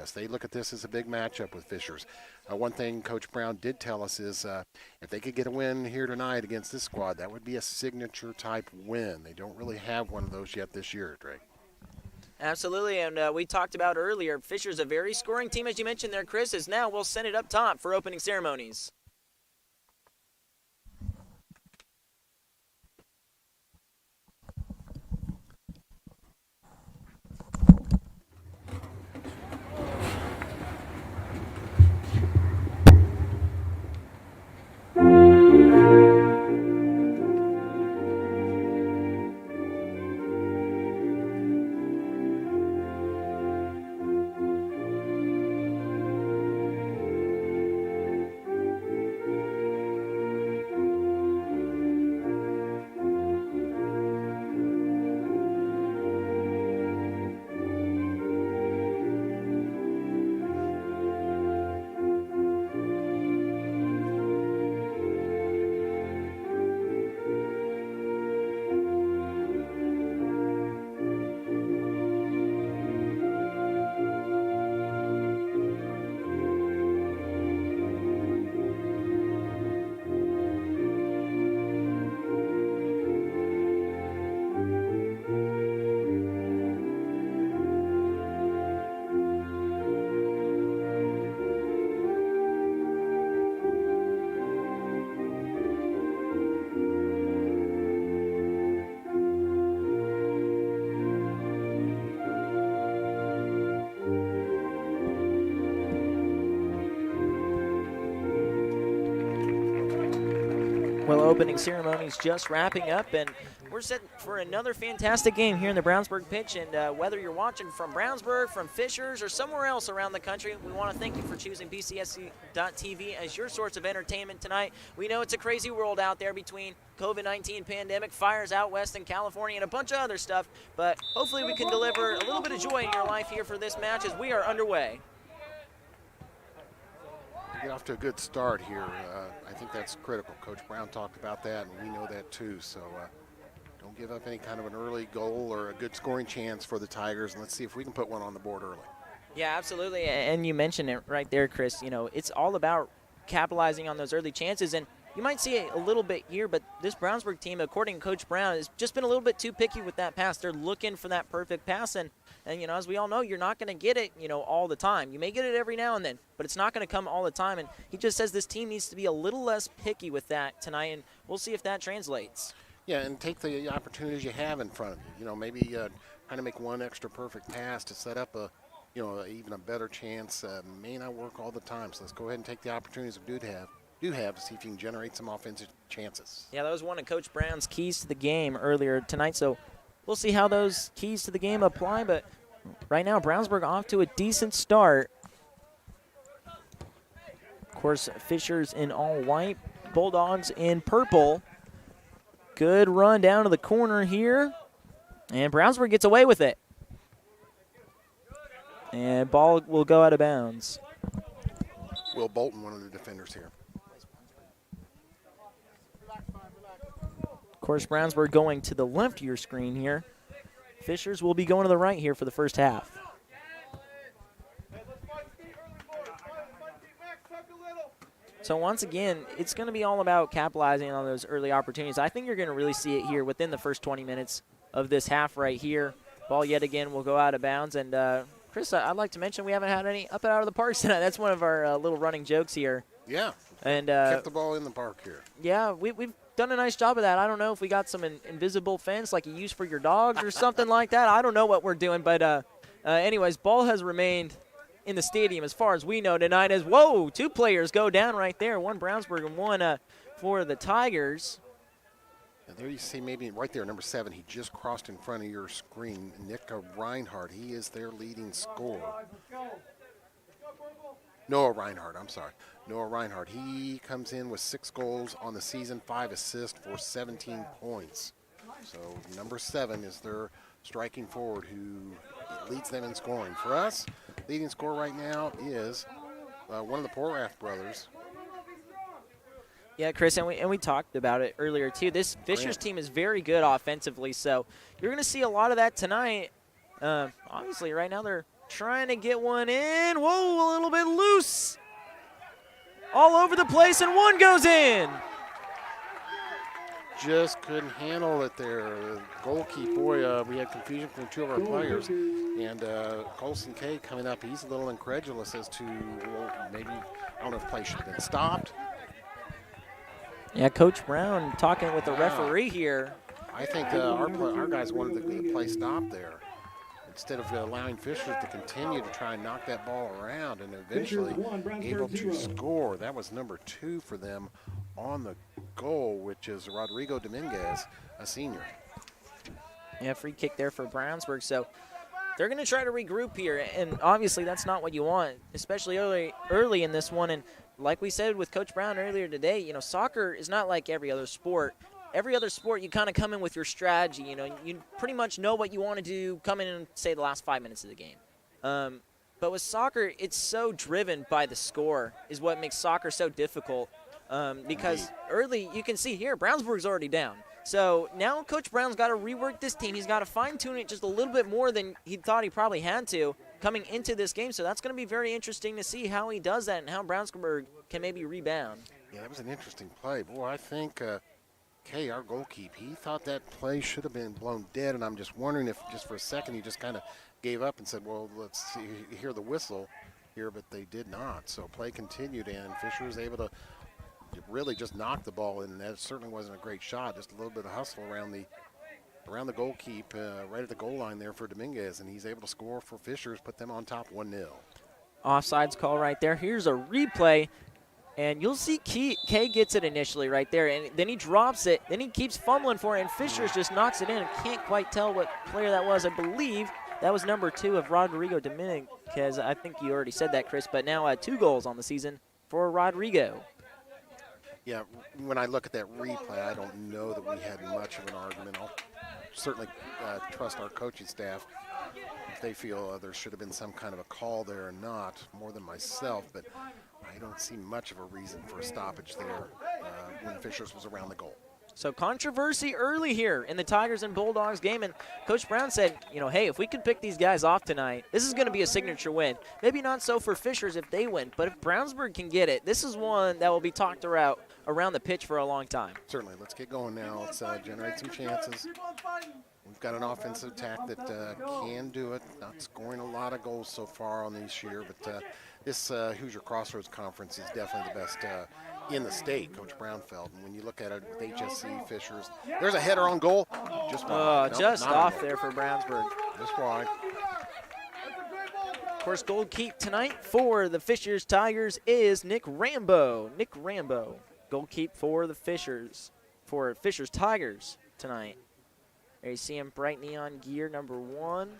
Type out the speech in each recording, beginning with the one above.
this. They look at this as a big matchup with Fishers. One thing Coach Brown did tell us is if they could get a win here tonight against this squad, that would be a signature-type win. They don't really have one of those yet this year, Drake. Absolutely, and we talked about earlier, Fisher's a very scoring team, as you mentioned there, Chris, is now we'll send it up top for opening ceremonies. Well, opening ceremonies just wrapping up, and we're set for another fantastic game here in the Brownsburg pitch. And whether you're watching from Brownsburg, from Fishers, or somewhere else around the country, we want to thank you for choosing BCSC.TV as your source of entertainment tonight. We know it's a crazy world out there between COVID-19 pandemic, fires out west in California, and a bunch of other stuff, but hopefully we can deliver a little bit of joy in your life here for this match as we are underway. Get off to a good start here. I think that's critical. Coach Brown talked about that, and we know that too. So don't give up any kind of an early goal or a good scoring chance for the Tigers, and let's see if we can put one on the board early. Yeah, absolutely. And you mentioned it right there, Chris. You know, it's all about capitalizing on those early chances. And you might see it a little bit here, but this Brownsburg team, according to Coach Brown, has just been a little bit too picky with that pass. They're looking for that perfect pass, and you know, as we all know, you're not going to get it, you know, all the time. You may get it every now and then, but it's not going to come all the time. And he just says this team needs to be a little less picky with that tonight, and we'll see if that translates. Yeah, and take the opportunities you have in front of you. You know, maybe trying to make one extra perfect pass to set up a, you know, even a better chance may not work all the time. So let's go ahead and take the opportunities we do have to see if you can generate some offensive chances. Yeah, that was one of Coach Brown's keys to the game earlier tonight, so we'll see how those keys to the game apply, but right now Brownsburg off to a decent start. Of course, Fishers in all white, Bulldogs in purple. Good run down to the corner here, and Brownsburg gets away with it. And ball will go out of bounds. Will Bolton, one of the defenders here. Of course, Brownsburg going to the left of your screen here. Fishers will be going to the right here for the first half. So once again, it's going to be all about capitalizing on those early opportunities. I think you're going to really see it here within the first 20 minutes of this half right here. Ball yet again will go out of bounds. And Chris, I'd like to mention we haven't had any up and out of the park tonight. That's one of our little running jokes here. Yeah, and kept the ball in the park here. Yeah, we've done a nice job of that. I don't know if we got some invisible fence like you use for your dogs or something like that. I don't know what we're doing, but anyways, ball has remained in the stadium as far as we know tonight as, whoa, two players go down right there, one Brownsburg and one for the Tigers. And there you see maybe right there, number 7, he just crossed in front of your screen, Nick Reinhardt. He is their leading scorer. Noah Reinhardt, I'm sorry. Noah Reinhardt, he comes in with 6 goals on the season, 5 assists for 17 points. So number 7 is their striking forward who leads them in scoring. For us, leading scorer right now is one of the Porath brothers. Yeah, Chris, and we talked about it earlier too. This Fishers team is very good offensively, so you're going to see a lot of that tonight. Obviously, right now they're trying to get one in. Whoa, a little bit loose. All over the place, and one goes in. Just couldn't handle it there. The goalkeeper, boy, we had confusion between two of our players. And Colson K coming up, he's a little incredulous as to, well, maybe, I don't know if play should have been stopped. Yeah, Coach Brown talking with the referee here. I think our guys wanted the play stopped there. Instead of allowing Fishers to continue to try and knock that ball around and eventually able to score. That was number 2 for them on the goal, which is Rodrigo Dominguez, a senior. Yeah, free kick there for Brownsburg. So they're going to try to regroup here, and obviously that's not what you want, especially early in this one. And like we said with Coach Brown earlier today, you know, soccer is not like every other sport. Every other sport, you kind of come in with your strategy. You know, you pretty much know what you want to do, come in and say the last 5 minutes of the game. But with soccer, it's so driven by the score is what makes soccer so difficult. Because early, you can see here, Brownsburg's already down. So now Coach Brown's got to rework this team. He's got to fine-tune it just a little bit more than he thought he probably had to coming into this game. So that's going to be very interesting to see how he does that and how Brownsburg can maybe rebound. Yeah, that was an interesting play. Boy, I think Kay, our goalkeeper, he thought that play should have been blown dead, and I'm just wondering if just for a second he just kind of gave up and said, well, let's see, hear the whistle here, but they did not. So play continued, and Fisher was able to really just knock the ball in, and that certainly wasn't a great shot. Just a little bit of hustle around the goalkeeper, right at the goal line there for Dominguez, and he's able to score for Fishers, put them on top 1-0. Offsides call right there. Here's a replay. And you'll see Kay gets it initially right there, and then he drops it. Then he keeps fumbling for it, and Fishers just knocks it in. I can't quite tell what player that was. I believe that was number 2 of Rodrigo Dominguez. I think you already said that, Chris, but now 2 goals on the season for Rodrigo. Yeah, when I look at that replay, I don't know that we had much of an argument. I'll certainly trust our coaching staff if they feel there should have been some kind of a call there or not, more than myself, but I don't see much of a reason for a stoppage there when Fishers was around the goal. So controversy early here in the Tigers and Bulldogs game, and Coach Brown said, you know, hey, if we could pick these guys off tonight, this is going to be a signature win. Maybe not so for Fishers if they win, but if Brownsburg can get it, this is one that will be talked around the pitch for a long time. Certainly. Let's get going now. Let's generate some chances. We've got an offensive attack that can do it. Not scoring a lot of goals so far on this year, but this Hoosier Crossroads Conference is definitely the best in the state, Coach Brown felt. And when you look at it with HSC, Fishers, there's a header on goal. Just wide. Just off there for Brownsburg. Just wide. Of course, goal keep tonight for the Fishers Tigers is Nick Rambo. Nick Rambo, goal keep for the Fishers Tigers tonight. There you see him, bright neon gear number 1.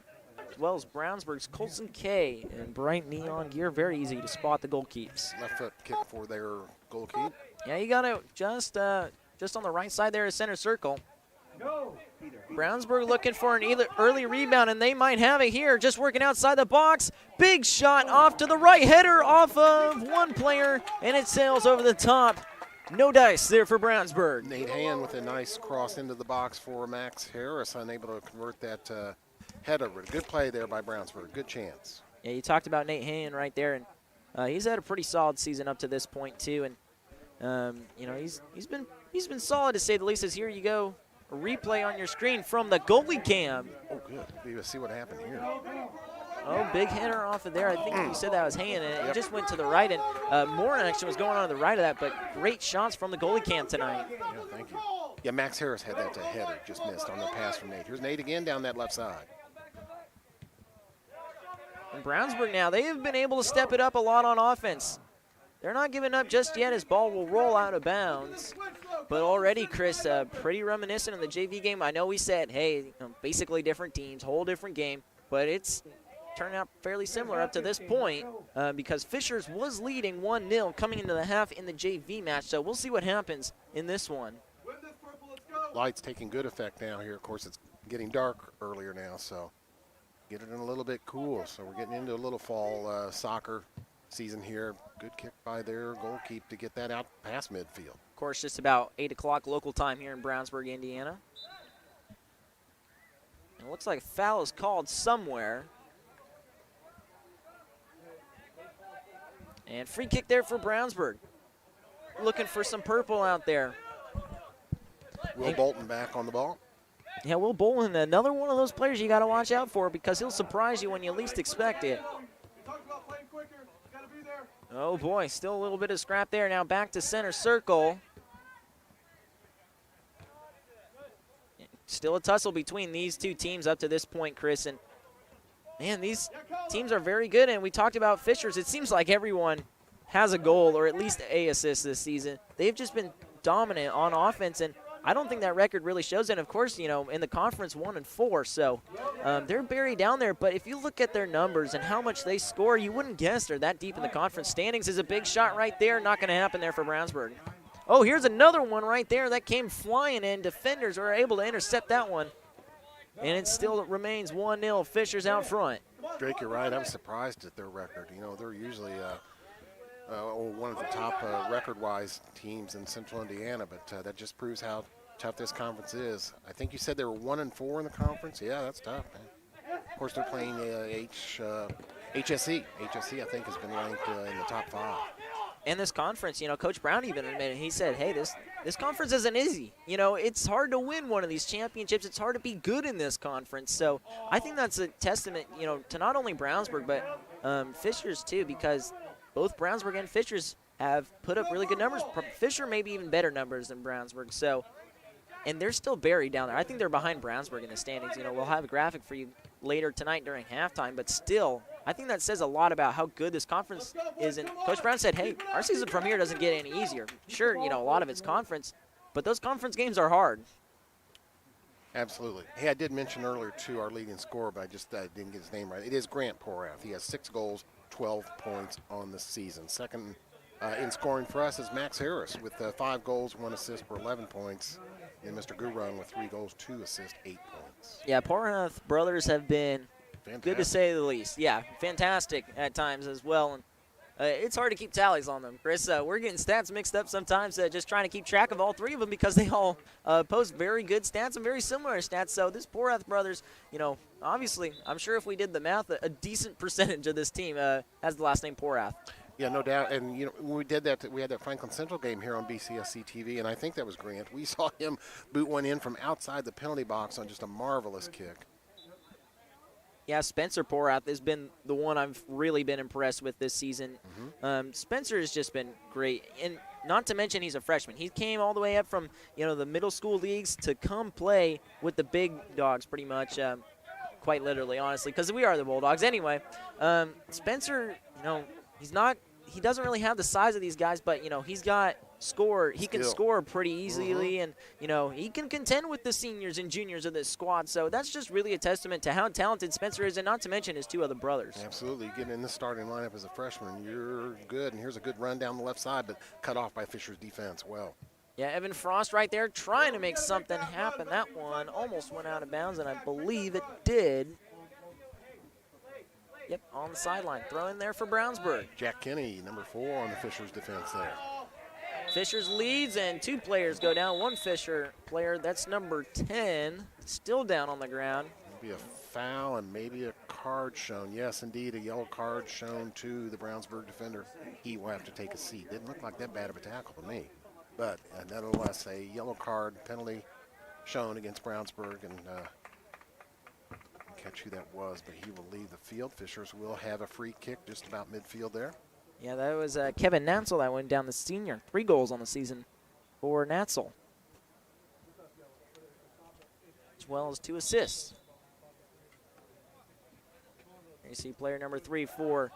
As well as Brownsburg's Colson K in bright neon gear. Very easy to spot the goalkeeps. Left foot kick for their goalkeep. Yeah, you got it just on the right side there at center circle. Brownsburg looking for an early rebound, and they might have it here. Just working outside the box. Big shot off to the right. Header off of one player, and it sails over the top. No dice there for Brownsburg. Nate Hand with a nice cross into the box for Max Harris, unable to convert that header. Good play there by Brownsburg. Good chance. Yeah, you talked about Nate Hand right there, and he's had a pretty solid season up to this point too. And you know, he's been solid to say the least. As here you go, a replay on your screen from the goalie cam. Oh, good. Let's see what happened here. Oh, big header off of there. I think you said that was Hand, and it just went to the right. And more action was going on to the right of that, but great shots from the goalie cam tonight. Yeah, thank you. Yeah, Max Harris had that header, just missed on the pass from Nate. Here's Nate again down that left side. And Brownsburg now, they have been able to step it up a lot on offense. They're not giving up just yet as ball will roll out of bounds. But already, Chris, pretty reminiscent of the JV game. I know we said, hey, basically different teams, whole different game, but it's turned out fairly similar up to this point because Fishers was leading 1-0 coming into the half in the JV match. So we'll see what happens in this one. Light's taking good effect now here. Of course, it's getting dark earlier now, so get it in a little bit cool. So we're getting into a little fall soccer season here. Good kick by their goalkeeper to get that out past midfield. Of course, just about 8 o'clock local time here in Brownsburg, Indiana. And it looks like a foul is called somewhere. And free kick there for Brownsburg. Looking for some purple out there. Will Bolton back on the ball. Yeah, Will Bolton, another one of those players you got to watch out for because he'll surprise you when you least expect it. Oh, boy, still a little bit of scrap there. Now back to center circle. Still a tussle between these two teams up to this point, Chris. And, man, these teams are very good. And we talked about Fishers. It seems like everyone has a goal or at least a assist this season. They've just been dominant on offense, and I don't think that record really shows it. Of course, you know, in the conference 1-4, so they're buried down there. But if you look at their numbers and how much they score, you wouldn't guess they're that deep in the conference standings. Is a big shot right there. Not going to happen there for Brownsburg. Oh, here's another one right there that came flying in. Defenders were able to intercept that one. And it still remains 1-0. Fishers out front. Drake, you're right. I was surprised at their record. You know, they're usually one of the top record-wise teams in Central Indiana, but that just proves how tough this conference is. I think you said they were 1-4 in the conference. Yeah, that's tough, man. Of course, they're playing HSE. HSE, I think, has been ranked in the top 5. And this conference, you know, Coach Brown even admitted, he said, hey, this conference isn't easy. You know, it's hard to win one of these championships. It's hard to be good in this conference. So I think that's a testament, you know, to not only Brownsburg, but Fishers, too, because both Brownsburg and Fishers have put up really good numbers. Fisher maybe even better numbers than Brownsburg. So, and they're still buried down there. I think they're behind Brownsburg in the standings. You know, we'll have a graphic for you later tonight during halftime, but still, I think that says a lot about how good this conference is. And Coach Brown said, hey, our season from here doesn't get any easier. Sure, you know, a lot of it's conference, but those conference games are hard. Absolutely. Hey, I did mention earlier, too, our leading scorer, but I just didn't get his name right. It is Grant Porath. He has 6 goals, 12 points on the season. Second in scoring for us is Max Harris with 5 goals, 1 assist for 11 points. And Mr. Gurung with 3 goals, 2 assists, 8 points. Yeah, Porath brothers have been fantastic. Good to say the least. Yeah, fantastic at times as well. And it's hard to keep tallies on them, Chris. We're getting stats mixed up sometimes, just trying to keep track of all 3 of them because they all post very good stats and very similar stats. So this Porath brothers, you know, obviously, I'm sure if we did the math, a decent percentage of this team has the last name Porath. Yeah, no doubt. And, you know, when we did that, we had that Franklin Central game here on BCSC TV, and I think that was Grant. We saw him boot one in from outside the penalty box on just a marvelous kick. Yeah, Spencer Porath has been the one I've really been impressed with this season. Spencer has just been great. And not to mention he's a freshman. He came all the way up from, you know, the middle school leagues to come play with the big dogs pretty much, quite literally, honestly, because we are the Bulldogs. Anyway, Spencer, you know, he doesn't really have the size of these guys, but, you know, he's got score. He can score pretty easily, and, you know, he can contend with the seniors and juniors of this squad. So that's just really a testament to how talented Spencer is, and not to mention his 2 other brothers. Absolutely. Getting in the starting lineup as a freshman, you're good. And here's a good run down the left side, but cut off by Fisher's defense well. Yeah, Evan Frost right there trying to make something happen. That one almost went out of bounds, and I believe it did. Yep, on the sideline. Throw in there for Brownsburg. Jack Kinney, number 4 on the Fishers defense there. Fishers leads, and 2 players go down. 1 Fisher player, that's number 10, still down on the ground. Maybe a foul and maybe a card shown. Yes, indeed, a yellow card shown to the Brownsburg defender. He will have to take a seat. Didn't look like that bad of a tackle to me. But nonetheless, a yellow card penalty shown against Brownsburg, and catch who that was, but he will leave the field. Fishers will have a free kick just about midfield there. Yeah, that was Kevin Natzel that went down, the senior. 3 goals on the season for Natzel, as well as 2 assists. You see player number 3 for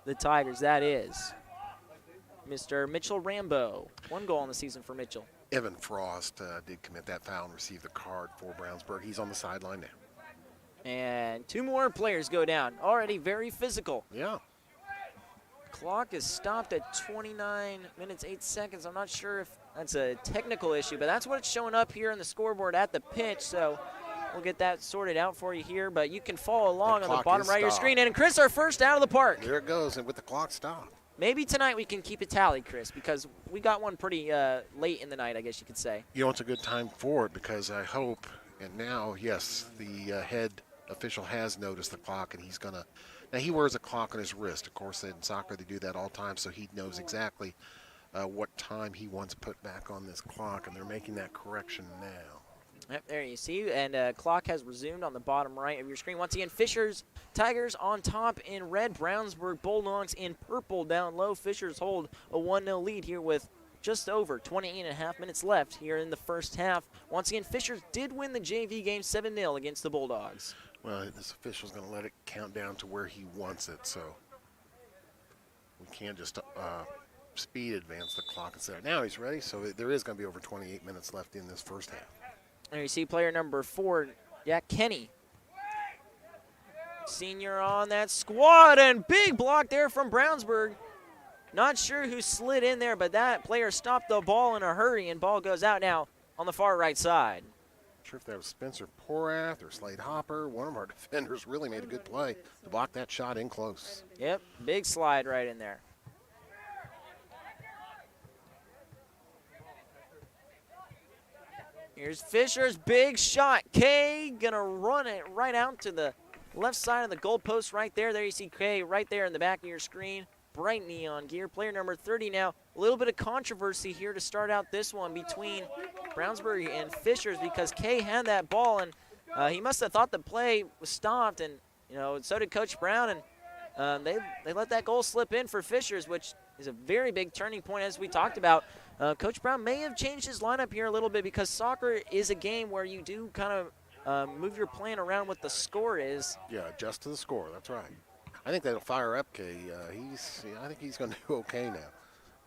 the Tigers. That is Mr. Mitchell Rambo. 1 goal on the season for Mitchell. Evan Frost did commit that foul and receive the card for Brownsburg. He's on the sideline now. And 2 more players go down. Already very physical. Yeah. Clock is stopped at 29 minutes, 8 seconds. I'm not sure if that's a technical issue, but that's what's showing up here on the scoreboard at the pitch. So we'll get that sorted out for you here, but you can follow along on the bottom right of your screen. And Chris, our first out of the park. There it goes, and with the clock stopped. Maybe tonight we can keep it tallied, Chris, because we got one pretty late in the night, I guess you could say. You know, it's a good time for it because I hope, and now, yes, the head official has noticed the clock, and he's going to Now, he wears a clock on his wrist. Of course, in soccer, they do that all the time, so he knows exactly what time he wants put back on this clock, and they're making that correction now. Yep, there you see, and clock has resumed on the bottom right of your screen. Once again, Fishers Tigers on top in red, Brownsburg Bulldogs in purple down low. Fishers hold a 1-0 lead here with just over 28.5 minutes left here in the first half. Once again, Fishers did win the JV game 7-0 against the Bulldogs. Well, this official's going to let it count down to where he wants it, so we can't just speed advance the clock and say, now he's ready, so there is going to be over 28 minutes left in this first half. There you see player number 4, Jack Kenny. Senior on that squad, and big block there from Brownsburg. Not sure who slid in there, but that player stopped the ball in a hurry, and ball goes out now on the far right side. Not sure if that was Spencer Porath or Slade Hopper. One of our defenders really made a good play to block that shot in close. Yep, big slide right in there. Here's Fisher's big shot. Kay gonna run it right out to the left side of the goalpost right there. There you see Kay right there in the back of your screen. Bright neon gear. Player number 30 now. A little bit of controversy here to start out this one between Brownsburg and Fishers because Kay had that ball and he must have thought the play was stopped, and so did Coach Brown, and they let that goal slip in for Fishers, which is a very big turning point as we talked about. Coach Brown may have changed his lineup here a little bit because soccer is a game where you do kind of move your plan around what the score is. Yeah, adjust to the score. That's right. I think that'll fire up Kay. I think he's going to do okay now.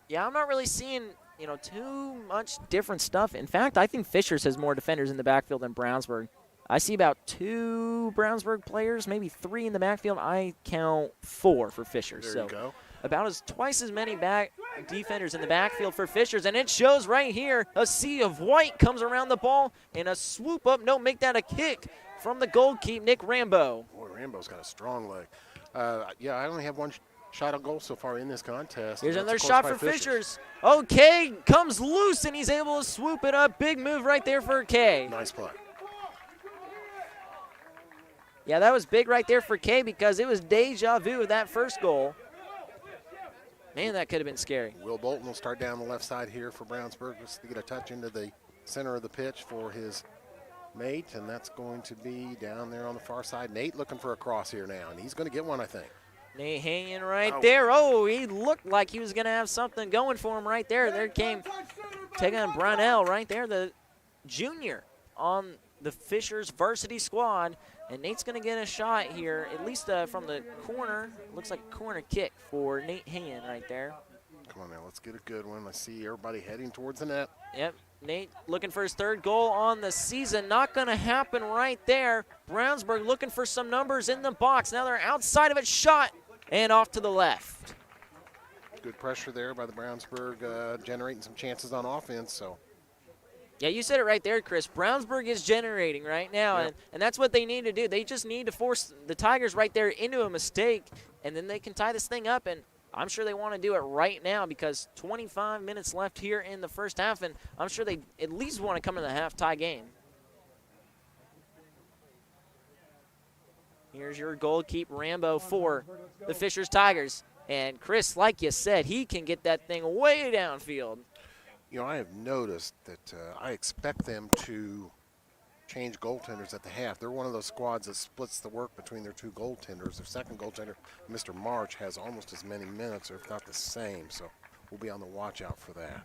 Yeah, I'm not really seeing too much different stuff. In fact, I think Fishers has more defenders in the backfield than Brownsburg. I see about 2 Brownsburg players, maybe 3 in the backfield. I count 4 for Fishers. There you go. About twice as many back defenders in the backfield for Fishers, and it shows right here. A sea of white comes around the ball, and a swoop up. No, make that a kick from the goalkeeper, Nick Rambo. Boy, Rambo's got a strong leg. Yeah, I only have one shot on goal so far in this contest. Here's another shot for Fishers. Okay, comes loose, and he's able to swoop it up. Big move right there for Kay. Nice play. Yeah, that was big right there for Kay because it was deja vu of that first goal. Man, that could have been scary. Will Bolton will start down the left side here for Brownsburg just to get a touch into the center of the pitch for his mate, and that's going to be down there on the far side. Nate looking for a cross here now, and he's going to get one, I think. Nate hanging right there. Oh, he looked like he was going to have something going for him right there. There came Tegan Brownell right there, the junior on the Fishers varsity squad. And Nate's going to get a shot here, at least from the corner. Looks like a corner kick for Nate Hand right there. Come on now, let's get a good one. I see everybody heading towards the net. Yep, Nate looking for his 3rd goal on the season. Not going to happen right there. Brownsburg looking for some numbers in the box. Now they're outside of it, shot, and off to the left. Good pressure there by the Brownsburg, generating some chances on offense, so. Yeah, you said it right there, Chris. Brownsburg is generating right now, yep. and that's what they need to do. They just need to force the Tigers right there into a mistake, and then they can tie this thing up, and I'm sure they want to do it right now because 25 minutes left here in the first half, and I'm sure they at least want to come to the half-tie game. Here's your goalkeeper, Rambo, for the Fishers Tigers. And Chris, like you said, he can get that thing way downfield. I have noticed that I expect them to change goaltenders at the half. They're one of those squads that splits the work between their 2 goaltenders. Their second goaltender, Mr. March, has almost as many minutes, or if not the same, so we'll be on the watch out for that.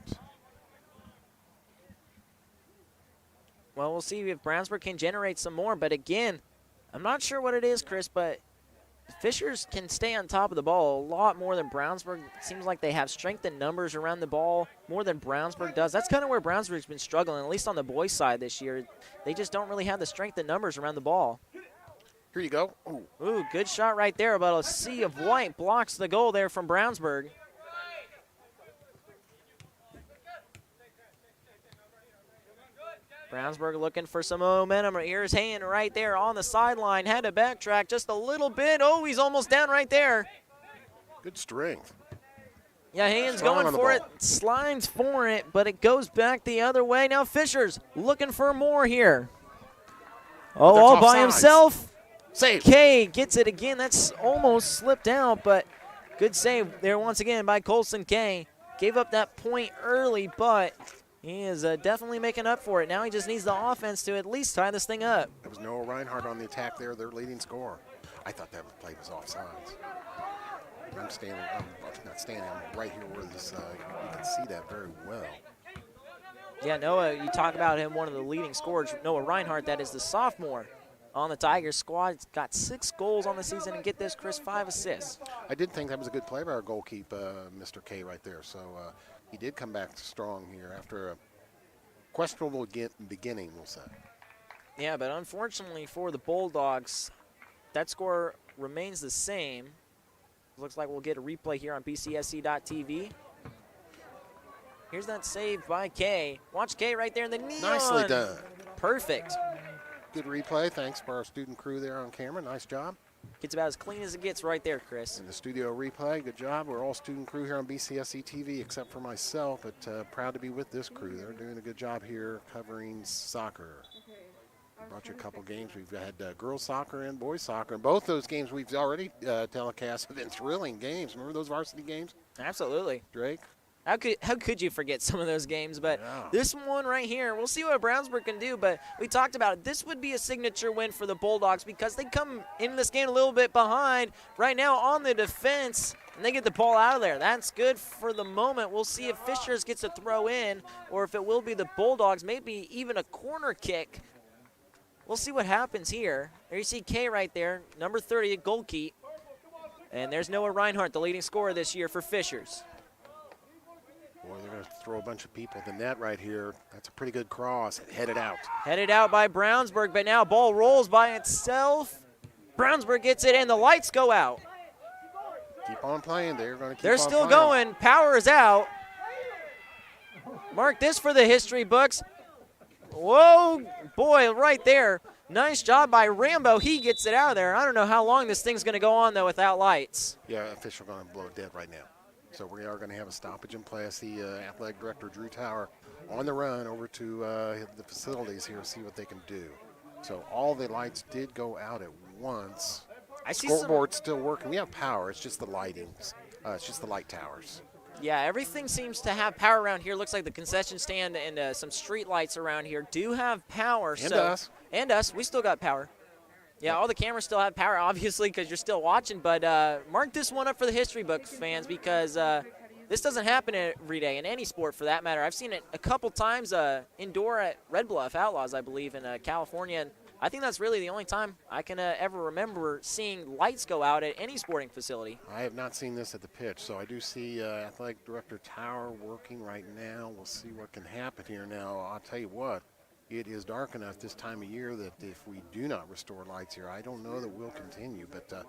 Well, we'll see if Brownsburg can generate some more, but again, I'm not sure what it is, Chris, but Fishers can stay on top of the ball a lot more than Brownsburg. It seems like they have strength in numbers around the ball more than Brownsburg does. That's kind of where Brownsburg's been struggling, at least on the boys' side this year. They just don't really have the strength in numbers around the ball. Here you go. Ooh, good shot right there, but a sea of white blocks the goal there from Brownsburg. Brownsburg looking for some momentum. Here's Hand right there on the sideline. Had to backtrack just a little bit. Oh, he's almost down right there. Good strength. Yeah, Hand's going for it. Slimes for it, but it goes back the other way. Now Fishers looking for more here. Oh, all by himself. Save. Kay gets it again. That's almost slipped out, but good save there once again by Colson Kay. Gave up that point early, but he is definitely making up for it. Now he just needs the offense to at least tie this thing up. There was Noah Reinhardt on the attack there, their leading scorer. I thought that play was offsides. I'm not standing, I'm right here where this, you can see that very well. Yeah, Noah, you talk about him, one of the leading scorers. Noah Reinhardt, that is the sophomore on the Tigers squad. He's got 6 goals on the season, and get this, Chris, 5 assists. I did think that was a good play by our goalkeeper, Mr. K, right there. So he did come back strong here after a questionable beginning, we'll say. Yeah, but unfortunately for the Bulldogs, that score remains the same. Looks like we'll get a replay here on BCSC.TV. Here's that save by Kay. Watch Kay right there in the neon. Nicely done. Perfect. Good replay. Thanks for our student crew there on camera. Nice job. Gets about as clean as it gets right there, Chris. In the studio replay, good job. We're all student crew here on BCSC TV except for myself, but proud to be with this crew. They're doing a good job here covering soccer. Brought you a couple games. We've had girls soccer and boys soccer. And both those games we've already telecast have been thrilling games. Remember those varsity games? Absolutely. Drake? How could you forget some of those games? But yeah. This one right here, we'll see what Brownsburg can do. But we talked about it. This would be a signature win for the Bulldogs because they come in this game a little bit behind right now on the defense, and they get the ball out of there. That's good for the moment. We'll see if Fishers gets a throw in or if it will be the Bulldogs, maybe even a corner kick. We'll see what happens here. There you see Kay right there, number 30 at goalkeep. And there's Noah Reinhardt, the leading scorer this year for Fishers. Boy, they're going to throw a bunch of people at the net right here. That's a pretty good cross. Headed out. Headed out by Brownsburg, but now ball rolls by itself. Brownsburg gets it, and the lights go out. Keep on playing. They're going to keep They're on still playing. going. Power is out. Mark this for the history books. Whoa, boy, right there. Nice job by Rambo. He gets it out of there. I don't know how long this thing's going to go on, though, without lights. Yeah, official going to blow it dead right now. So we are going to have a stoppage in play. I see athletic director Drew Tower on the run over to the facilities here to see what they can do. So all the lights did go out at once. I see Scoreboard's still working. We have power. It's just the lighting. It's just the light towers. Yeah, everything seems to have power around here. Looks like the concession stand and some street lights around here do have power. And us. And us. We still got power. Yeah, all the cameras still have power, obviously, because you're still watching. But mark this one up for the history books fans because this doesn't happen every day in any sport for that matter. I've seen it a couple times indoor at Red Bluff Outlaws, I believe, in California. And I think that's really the only time I can ever remember seeing lights go out at any sporting facility. I have not seen this at the pitch, so I do see athletic director Tower working right now. We'll see what can happen here now. I'll tell you what, it is dark enough this time of year that if we do not restore lights here, I don't know that we'll continue. But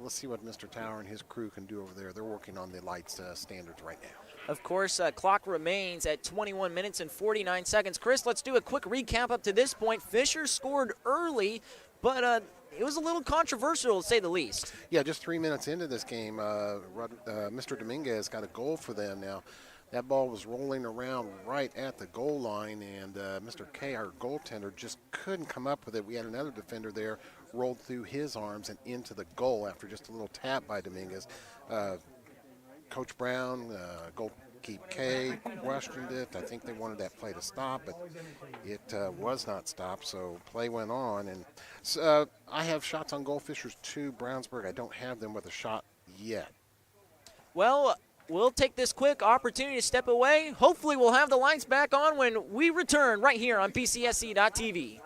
let's see what Mr. Tower and his crew can do over there. They're working on the lights standards right now. Of course, clock remains at 21 minutes and 49 seconds. Chris, let's do a quick recap up to this point. Fisher scored early, but it was a little controversial, to say the least. Yeah, just 3 minutes into this game, Mr. Dominguez got a goal for them. Now, that ball was rolling around right at the goal line, and Mr. K, our goaltender, just couldn't come up with it. We had another defender there, rolled through his arms and into the goal after just a little tap by Dominguez. Coach Brown, goalkeeper K, questioned it. I think they wanted that play to stop, but it was not stopped, so play went on. And so, I have shots on goal. Fishers 2, Brownsburg. I don't have them with a shot yet. Well, we'll take this quick opportunity to step away. Hopefully we'll have the lights back on when we return right here on PCSC.TV.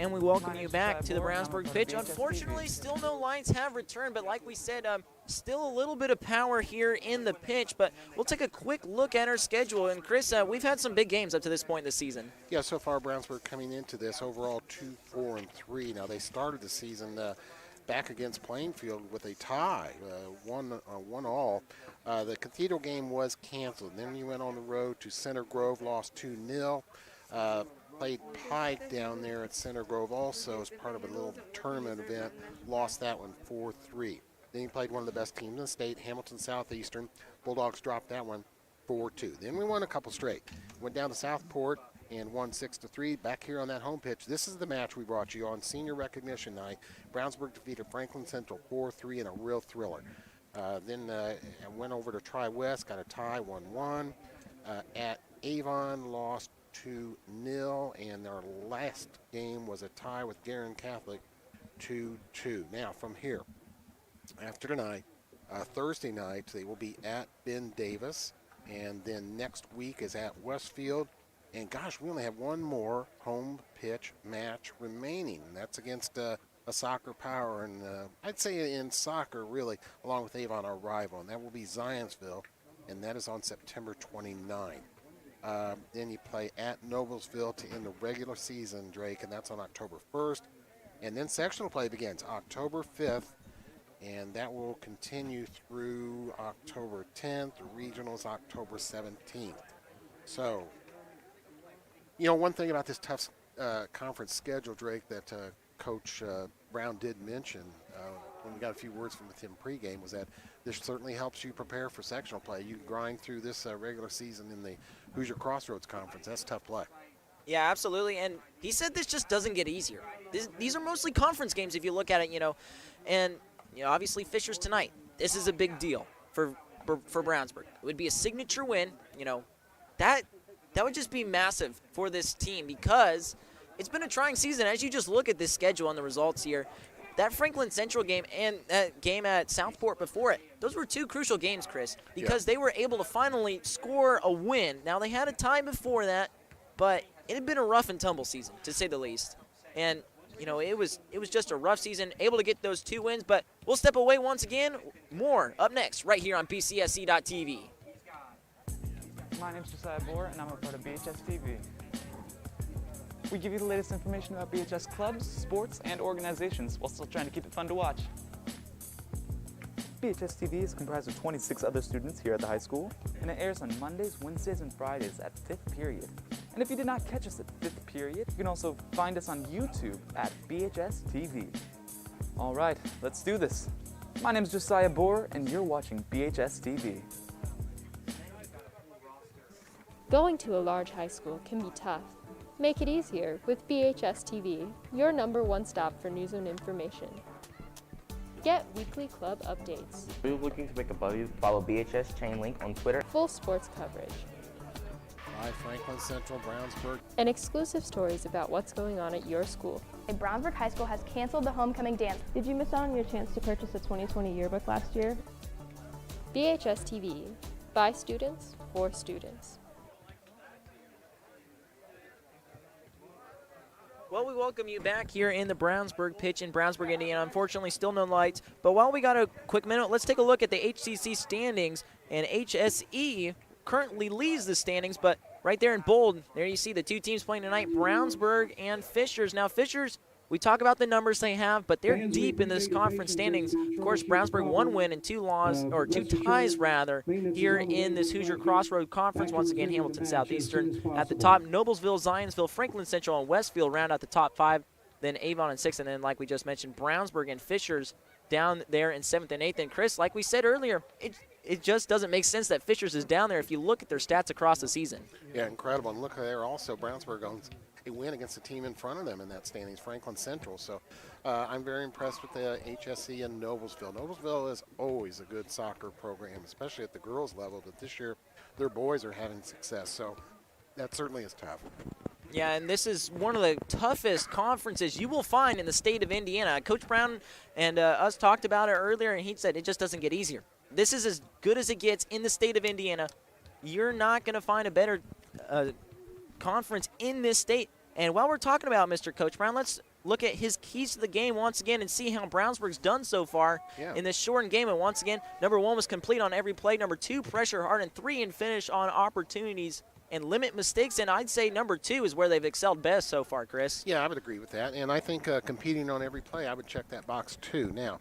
And we welcome you back to the Brownsburg pitch. Unfortunately, still no lights have returned, but like we said, still a little bit of power here in the pitch, but we'll take a quick look at our schedule. And Chris, we've had some big games up to this point this season. Yeah, so far Brownsburg coming into this overall 2-4-3. Now they started the season back against Plainfield with a tie, 1-1. The Cathedral game was canceled. Then you went on the road to Center Grove, lost 2-0. Played Pike down there at Center Grove also as part of a little tournament event, lost that one 4-3. Then you played one of the best teams in the state, Hamilton Southeastern. Bulldogs dropped that one 4-2. Then we won a couple straight. Went down to Southport and won 6-3. Back here on that home pitch, this is the match we brought you on senior recognition night. Brownsburg defeated Franklin Central 4-3 in a real thriller. Then I went over to Tri-West, got a tie 1-1. At Avon, lost 2-0, and our last game was a tie with Guerin Catholic 2-2. Now from here, after tonight, Thursday night, they will be at Ben Davis, and then next week is at Westfield. And gosh, we only have one more home pitch match remaining, and that's against a soccer power, and I'd say in soccer really, along with Avon, our rival, and that will be Zionsville, and that is on September 29th. Then you play at Noblesville to end the regular season, Drake, and that's on October 1st. And then sectional play begins October 5th, and that will continue through October 10th. Regionals October 17th. So, you know, one thing about this tough conference schedule, Drake, that Coach Brown did mention when we got a few words from him pregame was that this certainly helps you prepare for sectional play. You grind through this regular season in the Hoosier Crossroads Conference. That's tough play. Yeah, absolutely. And he said this just doesn't get easier. These are mostly conference games if you look at it, you know. And, you know, obviously Fishers tonight, this is a big deal for Brownsburg. It would be a signature win, you know. That would just be massive for this team because it's been a trying season. As you just look at this schedule and the results here, that Franklin Central game and that game at Southport before it, those were two crucial games, Chris, because they were able to finally score a win. Now, they had a tie before that, but it had been a rough and tumble season, to say the least. And, you know, it was just a rough season, able to get those two wins, but we'll step away once again. More up next right here on BCSC.TV. My name's Josiah Bohr, and I'm a part of BHS TV. We give you the latest information about BHS clubs, sports, and organizations while still trying to keep it fun to watch. BHS TV is comprised of 26 other students here at the high school, and it airs on Mondays, Wednesdays, and Fridays at 5th period. And if you did not catch us at 5th period, you can also find us on YouTube at BHS TV. All right, let's do this. My name's Josiah Bohr, and you're watching BHS TV. Going to a large high school can be tough. Make it easier with BHS TV, your #1 stop for news and information. Get weekly club updates. If you're looking to make a buddy, follow BHS Chain Link on Twitter. Full sports coverage. By Franklin Central, Brownsburg. And exclusive stories about what's going on at your school. Brownsburg High School has canceled the homecoming dance. Did you miss out on your chance to purchase a 2020 yearbook last year? BHS TV, by students, for students. Well, we welcome you back here in the Brownsburg pitch in Brownsburg, Indiana. Unfortunately, still no lights. But while we got a quick minute, let's take a look at the HCC standings. And HSE currently leads the standings, but right there in bold, there you see the two teams playing tonight, Brownsburg and Fishers. Now, Fishers, we talk about the numbers they have, but they're deep in this conference standings. Of course, Brownsburg 1 win and 2 ties here in this Hoosier Crossroad Conference. Once again, Hamilton Southeastern at the top. Noblesville, Zionsville, Franklin Central, and Westfield round out the top 5. Then Avon in 6th, and then like we just mentioned, Brownsburg and Fishers down there in 7th and 8th. And Chris, like we said earlier, it just doesn't make sense that Fishers is down there if you look at their stats across the season. Yeah, incredible. And look there also, Brownsburg owns a win against the team in front of them in that standings, Franklin Central. So I'm very impressed with the HSE and Noblesville. Noblesville is always a good soccer program, especially at the girls level, but this year their boys are having success. So that certainly is tough. Yeah, and this is one of the toughest conferences you will find in the state of Indiana. Coach Brown and us talked about it earlier, and he said it just doesn't get easier. This is as good as it gets in the state of Indiana. You're not going to find a better conference in this state. And while we're talking about Mr. Coach Brown, let's look at his keys to the game once again and see how Brownsburg's done so far in this shortened game. And once again, number 1 was complete on every play. Number 2, pressure hard, and 3 and finish on opportunities and limit mistakes. And I'd say number 2 is where they've excelled best so far, Chris. Yeah, I would agree with that. And I think competing on every play, I would check that box too. Now,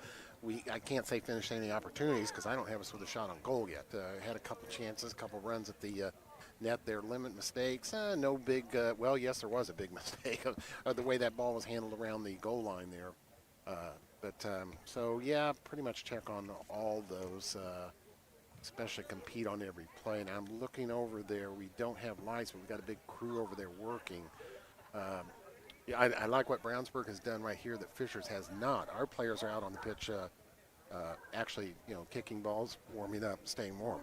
I can't say finish any opportunities because I don't have us with a shot on goal yet. Had a couple chances, a couple runs at the net there, limit mistakes. No big, well, yes, there was a big mistake of the way that ball was handled around the goal line there. So, yeah, pretty much check on all those, especially compete on every play. And I'm looking over there. We don't have lights, but we've got a big crew over there working. Yeah, I like what Brownsburg has done right here that Fishers has not. Our players are out on the pitch actually, kicking balls, warming up, staying warm.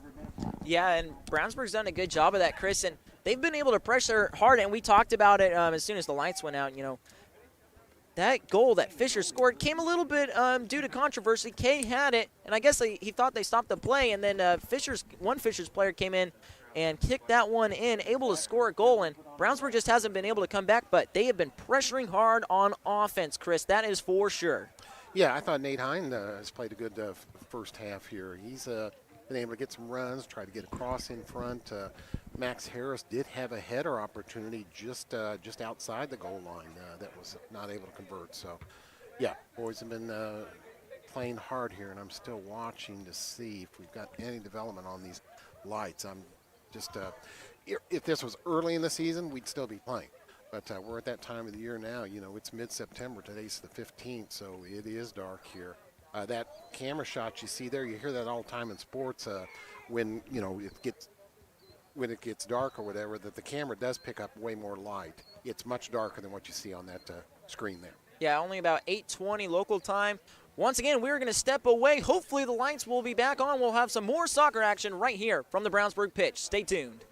Yeah, and Brownsburg's done a good job of that, Chris, and they've been able to pressure hard, and we talked about it as soon as the lights went out. That goal that Fisher scored came a little bit due to controversy. Kay had it, and I guess he thought they stopped the play, and then one Fisher's player came in and kicked that one in, able to score a goal. And Brownsburg just hasn't been able to come back, but they have been pressuring hard on offense, Chris. That is for sure. Yeah, I thought Nate Hine has played a good first half here. He's been able to get some runs, try to get across in front. Max Harris did have a header opportunity just outside the goal line that was not able to convert. So, yeah, boys have been playing hard here, and I'm still watching to see if we've got any development on these lights. I'm just if this was early in the season, we'd still be playing. But we're at that time of the year now. It's mid-September. Today's the 15th, so it is dark here. That camera shot you see there, you hear that all the time in sports when it gets dark or whatever, that the camera does pick up way more light. It's much darker than what you see on that screen there. Yeah, only about 8:20 local time. Once again, we're going to step away. Hopefully the lights will be back on. We'll have some more soccer action right here from the Brownsburg pitch. Stay tuned.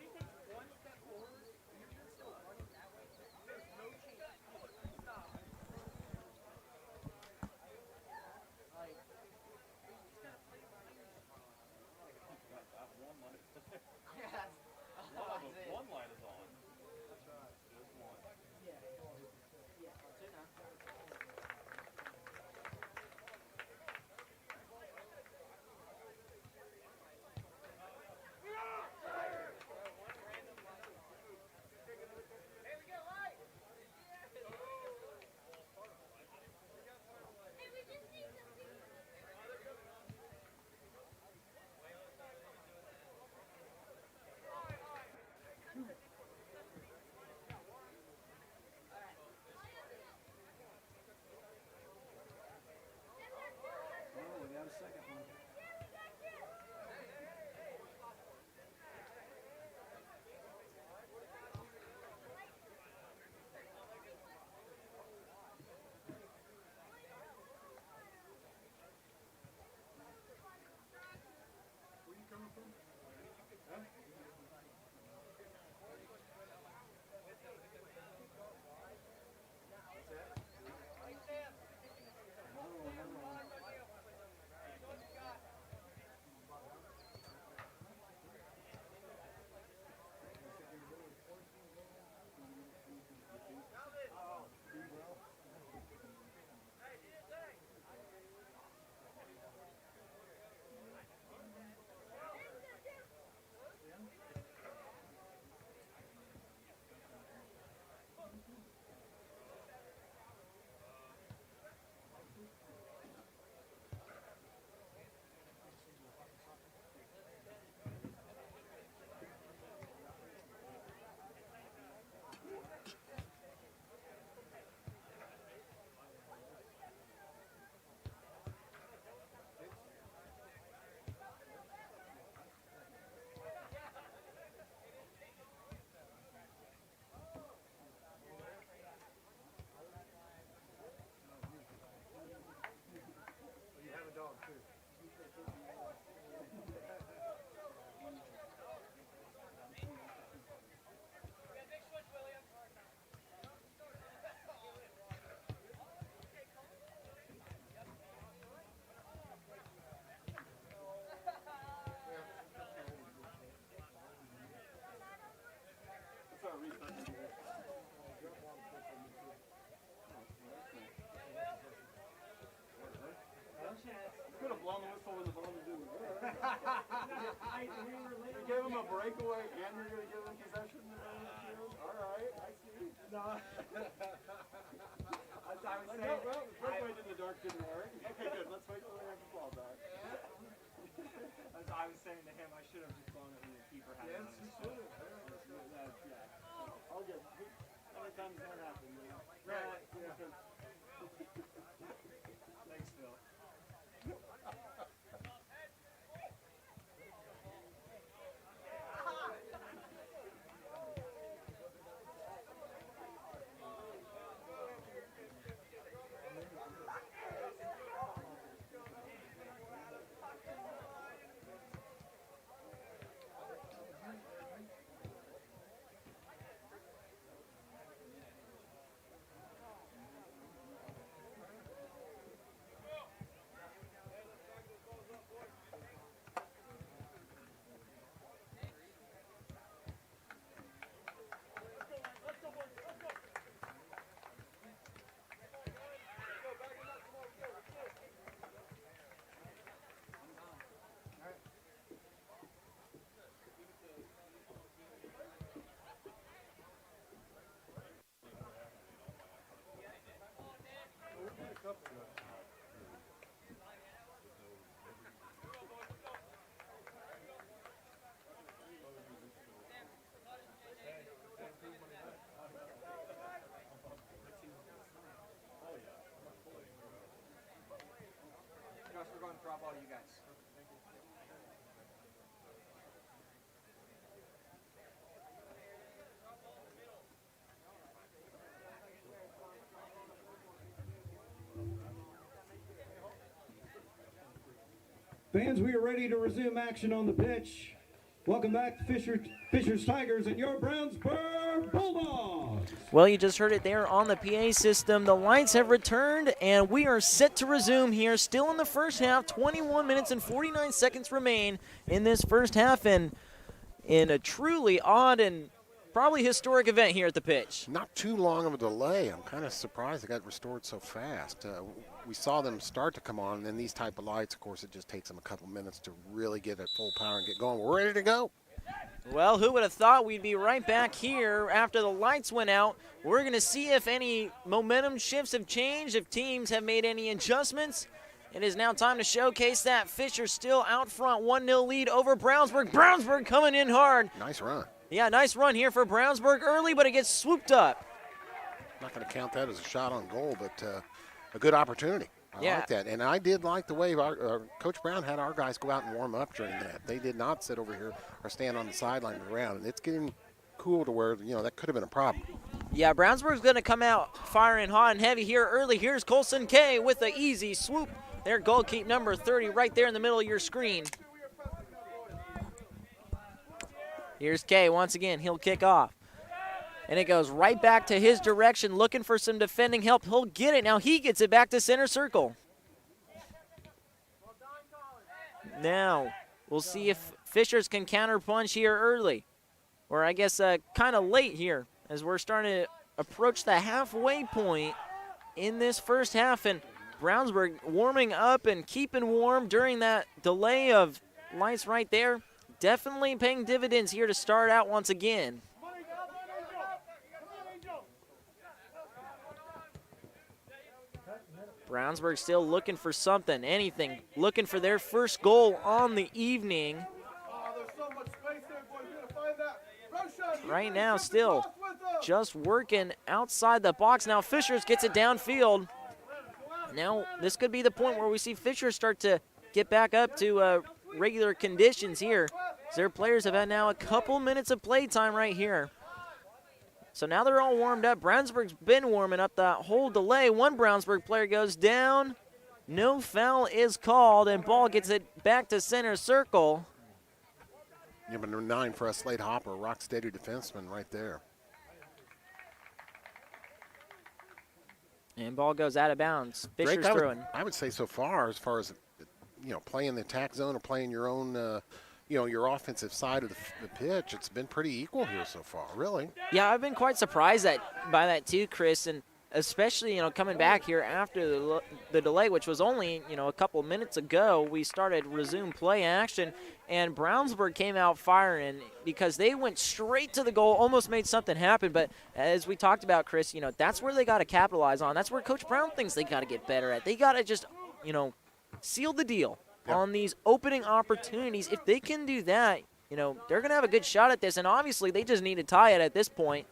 breakaway and you're going to give them possession in the field? All right, I see. No. As I was saying, well, the breakaway in the dark didn't work. Okay, good. Let's wait till they have the ball back. As I was saying to him, I should have just gone at the keeper. Yes, you should have. Yeah. All good. How many times that happened? Right. Yeah. Thanks, Phil. Josh, we're going to drop all you guys. Fans, we are ready to resume action on the pitch. Welcome back to Fisher's Tigers and your Brownsburg Bulldogs. Well, you just heard it there on the PA system. The lights have returned, and we are set to resume here. Still in the first half, 21 minutes and 49 seconds remain in this first half, and in a truly odd and probably historic event here at the pitch. Not too long of a delay. I'm kind of surprised it got restored so fast. We saw them start to come on, and then these type of lights, of course, it just takes them a couple minutes to really get at full power and get going. We're ready to go. Well, who would have thought we'd be right back here after the lights went out. We're going to see if any momentum shifts have changed, if teams have made any adjustments. It is now time to showcase that. Fisher still out front, 1-0 lead over Brownsburg. Brownsburg coming in hard. Nice run. Yeah, nice run here for Brownsburg early, but it gets swooped up. Not going to count that as a shot on goal, but a good opportunity. I like that. And I did like the way Coach Brown had our guys go out and warm up during that. They did not sit over here or stand on the sideline around. And it's getting cool to where, that could have been a problem. Yeah, Brownsburg's going to come out firing hot and heavy here early. Here's Colson K with the easy swoop. Their goalkeeper number 30 right there in the middle of your screen. Here's K once again. He'll kick off. And it goes right back to his direction, looking for some defending help. He'll get it. Now he gets it back to center circle. Now we'll see if Fishers can counterpunch here early. Or I guess kind of late here as we're starting to approach the halfway point in this first half. And Brownsburg warming up and keeping warm during that delay of lights right there. Definitely paying dividends here to start out once again. Brownsburg still looking for something, anything, looking for their first goal on the evening. Right now still just working outside the box. Now Fishers gets it downfield. Now this could be the point where we see Fishers start to get back up to regular conditions here. Their players have had now a couple minutes of play time right here. So now they're all warmed up. Brownsburg's been warming up the whole delay. One Brownsburg player goes down. No foul is called, and ball gets it back to center circle. Number 9 for us, Slade Hopper, rock steady defenseman right there. And ball goes out of bounds. Fisher's throwing. I would say so far as playing the attack zone or playing your own your offensive side of the pitch, it's been pretty equal here so far, really. Yeah, I've been quite surprised by that too, Chris. And especially, coming back here after the delay, which was only, a couple minutes ago. We started resume play action, and Brownsburg came out firing because they went straight to the goal, almost made something happen. But as we talked about, Chris, that's where they got to capitalize on. That's where Coach Brown thinks they got to get better at. They got to just, seal the deal on these opening opportunities. If they can do that, they're going to have a good shot at this. And obviously, they just need to tie it at this point.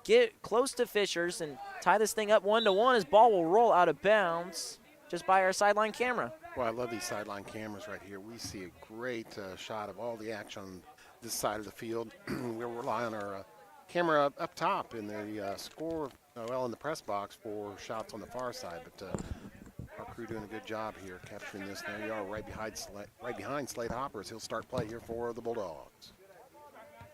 Get close to Fishers and tie this thing up 1-1 as ball will roll out of bounds just by our sideline camera. Well, I love these sideline cameras right here. We see a great shot of all the action on this side of the field. We'll rely on our camera up top in the score, in the press box for shots on the far side. But our crew doing a good job here capturing this. There you are, right behind Slade Hopper as he'll start play here for the Bulldogs.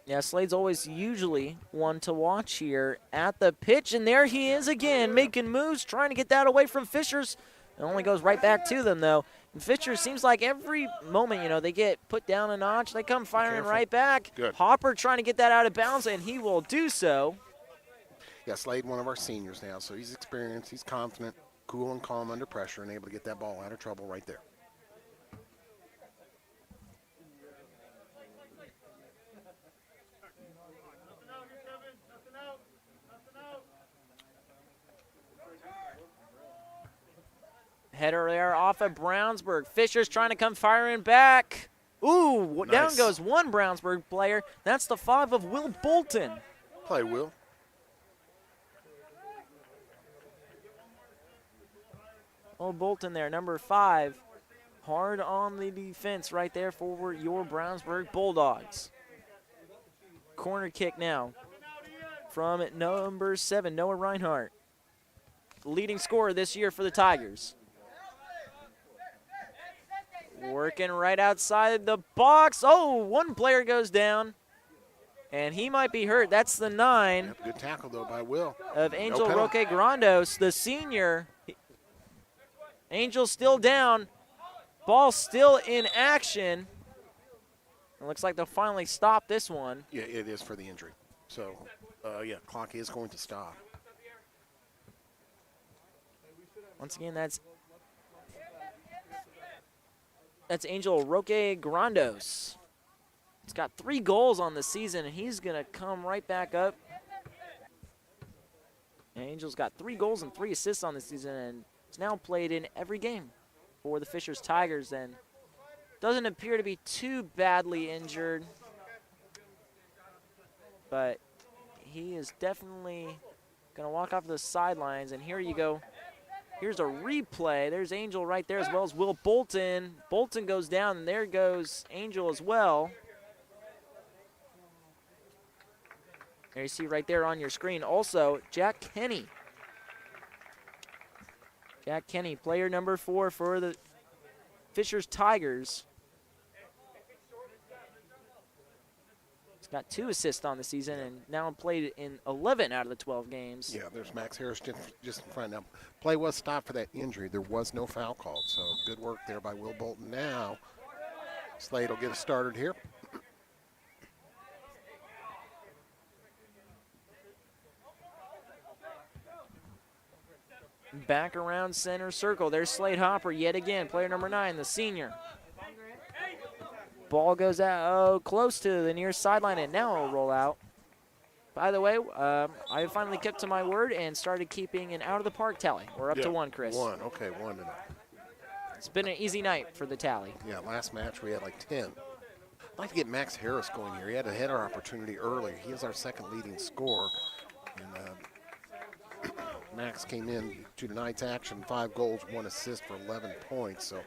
Yeah, Slade's always usually one to watch here at the pitch, and there he is again, making moves, trying to get that away from Fishers. It only goes right back to them, though. And Fishers seems like every moment, they get put down a notch, they come firing right back. Good. Hopper trying to get that out of bounds, and he will do so. Yeah, Slade, one of our seniors now, so he's experienced, he's confident, cool and calm under pressure, and able to get that ball out of trouble right there. Header there off of Brownsburg. Fisher's trying to come firing back. Ooh, down goes one Brownsburg player. That's the 5 of Will Bolton. Play, Will. Old Bolton there, number 5. Hard on the defense right there for your Brownsburg Bulldogs. Corner kick now from number 7, Noah Reinhardt. Leading scorer this year for the Tigers. Working right outside the box. Oh, one player goes down, and he might be hurt. That's the 9. Yep, good tackle, though, by Will. Of Angel Roque Grandos, the senior. Angel still down. Ball still in action. It looks like they'll finally stop this one. Yeah, it is for the injury. So, clock is going to stop. Once again, that's Angel Roque Grandos. He's got 3 goals on the season, and he's going to come right back up. And Angel's got 3 goals and 3 assists on the season, and he's now played in every game for the Fishers Tigers, and doesn't appear to be too badly injured. But he is definitely going to walk off the sidelines, and here you go. Here's a replay. There's Angel right there as well as Will Bolton. Bolton goes down, and there goes Angel as well. There you see right there on your screen. Also, Jack Kenny. Jack Kenny, player number 4 for the Fishers Tigers. He's got 2 assists on the season and now played in 11 out of the 12 games. Yeah, there's Max Harris just in front. Now, play was stopped for that injury. There was no foul called, so good work there by Will Bolton. Now, Slade will get us started here. Back around center circle. There's Slade Hopper yet again, player number 9, the senior. Ball goes out close to the near sideline, and now it'll roll out. By the way, I finally kept to my word and started keeping an out-of-the-park tally. We're up to 1, Chris. 1, okay, 1 tonight. It's been an easy night for the tally. Yeah, last match we had like 10. I'd like to get Max Harris going here. He had a header opportunity earlier. He is our second leading scorer. And Max came in to tonight's action, 5 goals, 1 assist for 11 points. So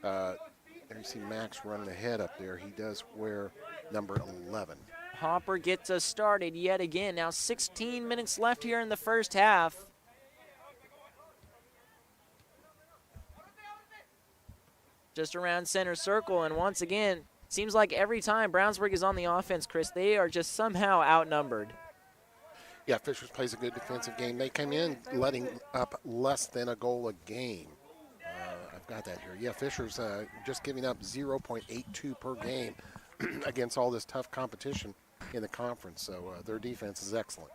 there you see Max running ahead up there. He does wear number 11. Hopper gets us started yet again. Now 16 minutes left here in the first half. Just around center circle, and once again, seems like every time Brownsburg is on the offense, Chris, they are just somehow outnumbered. Yeah, Fishers plays a good defensive game. They came in letting up less than a goal a game. I've got that here. Yeah, Fishers just giving up 0.82 per game against all this tough competition in the conference. So their defense is excellent.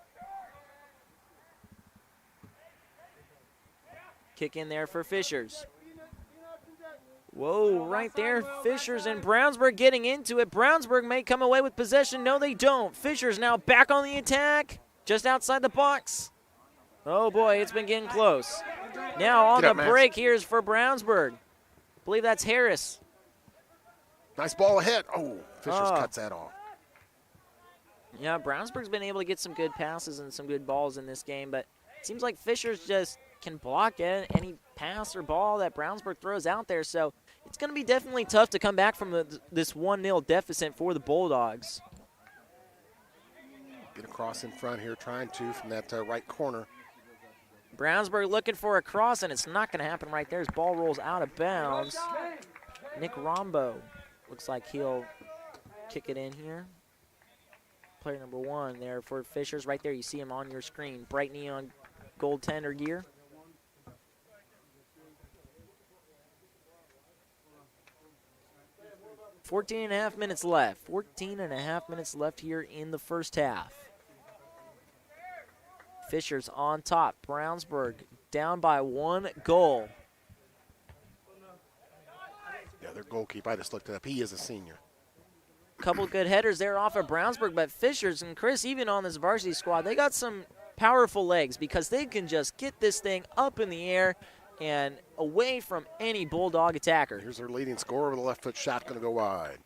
Kick in there for Fishers. Whoa, right there, Fishers and Brownsburg getting into it. Brownsburg may come away with possession. No, they don't. Fishers now back on the attack, just outside the box. Oh boy, it's been getting close. Now on the break here is for Brownsburg. I believe that's Harris. Nice ball ahead. Oh, Fishers cuts that off. Yeah, Brownsburg's been able to get some good passes and some good balls in this game, but it seems like Fishers just can block any pass or ball that Brownsburg throws out there, so it's going to be definitely tough to come back from this 1-0 deficit for the Bulldogs. Get across in front here, trying to from that right corner. Brownsburg looking for a cross, and it's not going to happen right there. His ball rolls out of bounds. Nick Rombo looks like he'll kick it in here. Player number 1 there for Fishers. Right there, you see him on your screen. Bright neon goaltender gear. Fourteen and a half minutes left. 14 and a half minutes left here in the first half. Fishers on top. Brownsburg down by 1 goal. Yeah, their goalkeeper, I just looked it up. He is a senior. Couple good headers there off of Brownsburg, but Fishers and Chris, even on this varsity squad, they got some powerful legs because they can just get this thing up in the air and away from any Bulldog attacker. Here's their leading scorer with a left foot shot, going to go wide.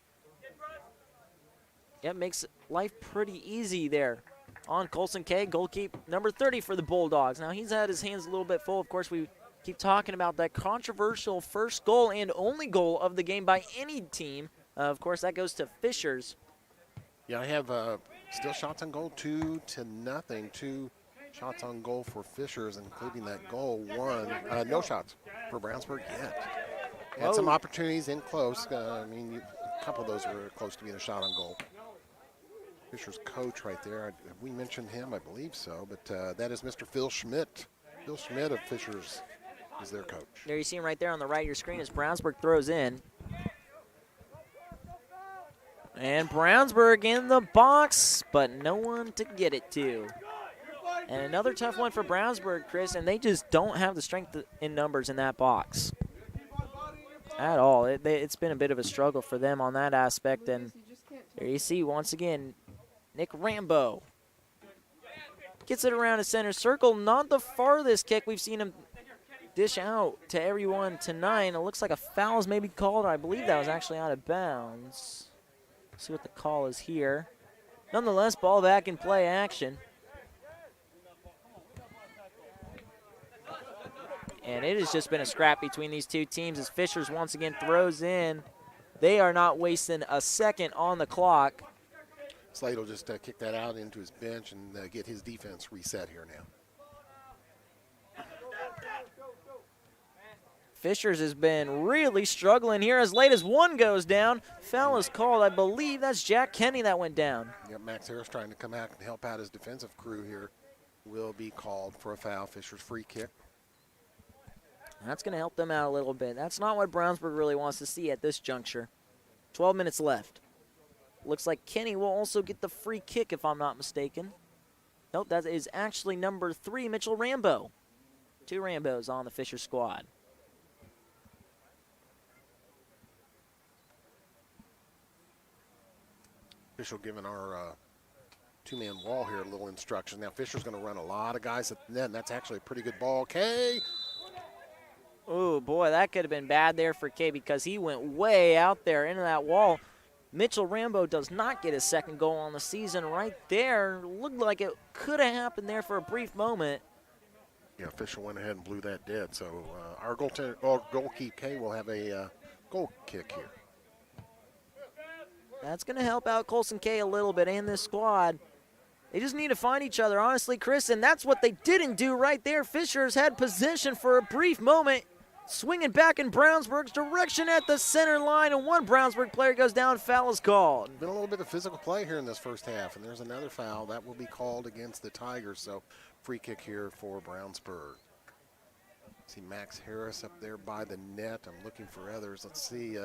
That makes life pretty easy there on Colson K, goalkeeper number 30 for the Bulldogs. Now, he's had his hands a little bit full. Of course, we keep talking about that controversial first goal and only goal of the game by any team. Of course, that goes to Fishers. Yeah, I have still shots on goal 2-0. 2 shots on goal for Fishers, including that goal 1. No shots for Brownsburg yet. Had some opportunities in close. I mean, a couple of those were close to being a shot on goal. Fisher's coach right there. Have we mentioned him? I believe so. But that is Mr. Phil Schmidt. Phil Schmidt of Fishers is their coach. There you see him right there on the right of your screen as Brownsburg throws in. And Brownsburg in the box, but no one to get it to. And another tough one for Brownsburg, Chris, and they just don't have the strength in numbers in that box at all. It's been a bit of a struggle for them on that aspect. And there you see, once again, Nick Rambo gets it around the center circle. Not the farthest kick. We've seen him dish out to everyone tonight. It looks like a foul is maybe called. I believe that was actually out of bounds. See what the call is here. Nonetheless, ball back in play action. And it has just been a scrap between these two teams as Fishers once again throws in. They are not wasting a second on the clock. Slade will just kick that out into his bench and get his defense reset here now. Fishers has been really struggling here as late as 1 goes down. Foul is called. I believe that's Jack Kenny that went down. Yep, Max Harris trying to come out and help out his defensive crew here. Will be called for a foul. Fisher's free kick. That's going to help them out a little bit. That's not what Brownsburg really wants to see at this juncture. 12 minutes left. Looks like Kenny will also get the free kick if I'm not mistaken. Nope, that is actually number 3, Mitchell Rambo. 2 Rambos on the Fisher squad. Official giving our 2-man wall here a little instruction. Now Fisher's going to run a lot of guys at the net, and that's actually a pretty good ball. Kay. Oh, boy, that could have been bad there for Kay because he went way out there into that wall. Mitchell Rambo does not get his second goal on the season right there. Looked like it could have happened there for a brief moment. Yeah, Official went ahead and blew that dead. So our goalkeeper Kay will have a goal kick here. That's going to help out Colson K a little bit and this squad. They just need to find each other, honestly, Chris, and that's what they didn't do right there. Fishers had possession for a brief moment, swinging back in Brownsburg's direction at the center line, and one Brownsburg player goes down. Foul is called. Been a little bit of physical play here in this first half, and there's another foul that will be called against the Tigers. So free kick here for Brownsburg. See Max Harris up there by the net. I'm looking for others. Let's see.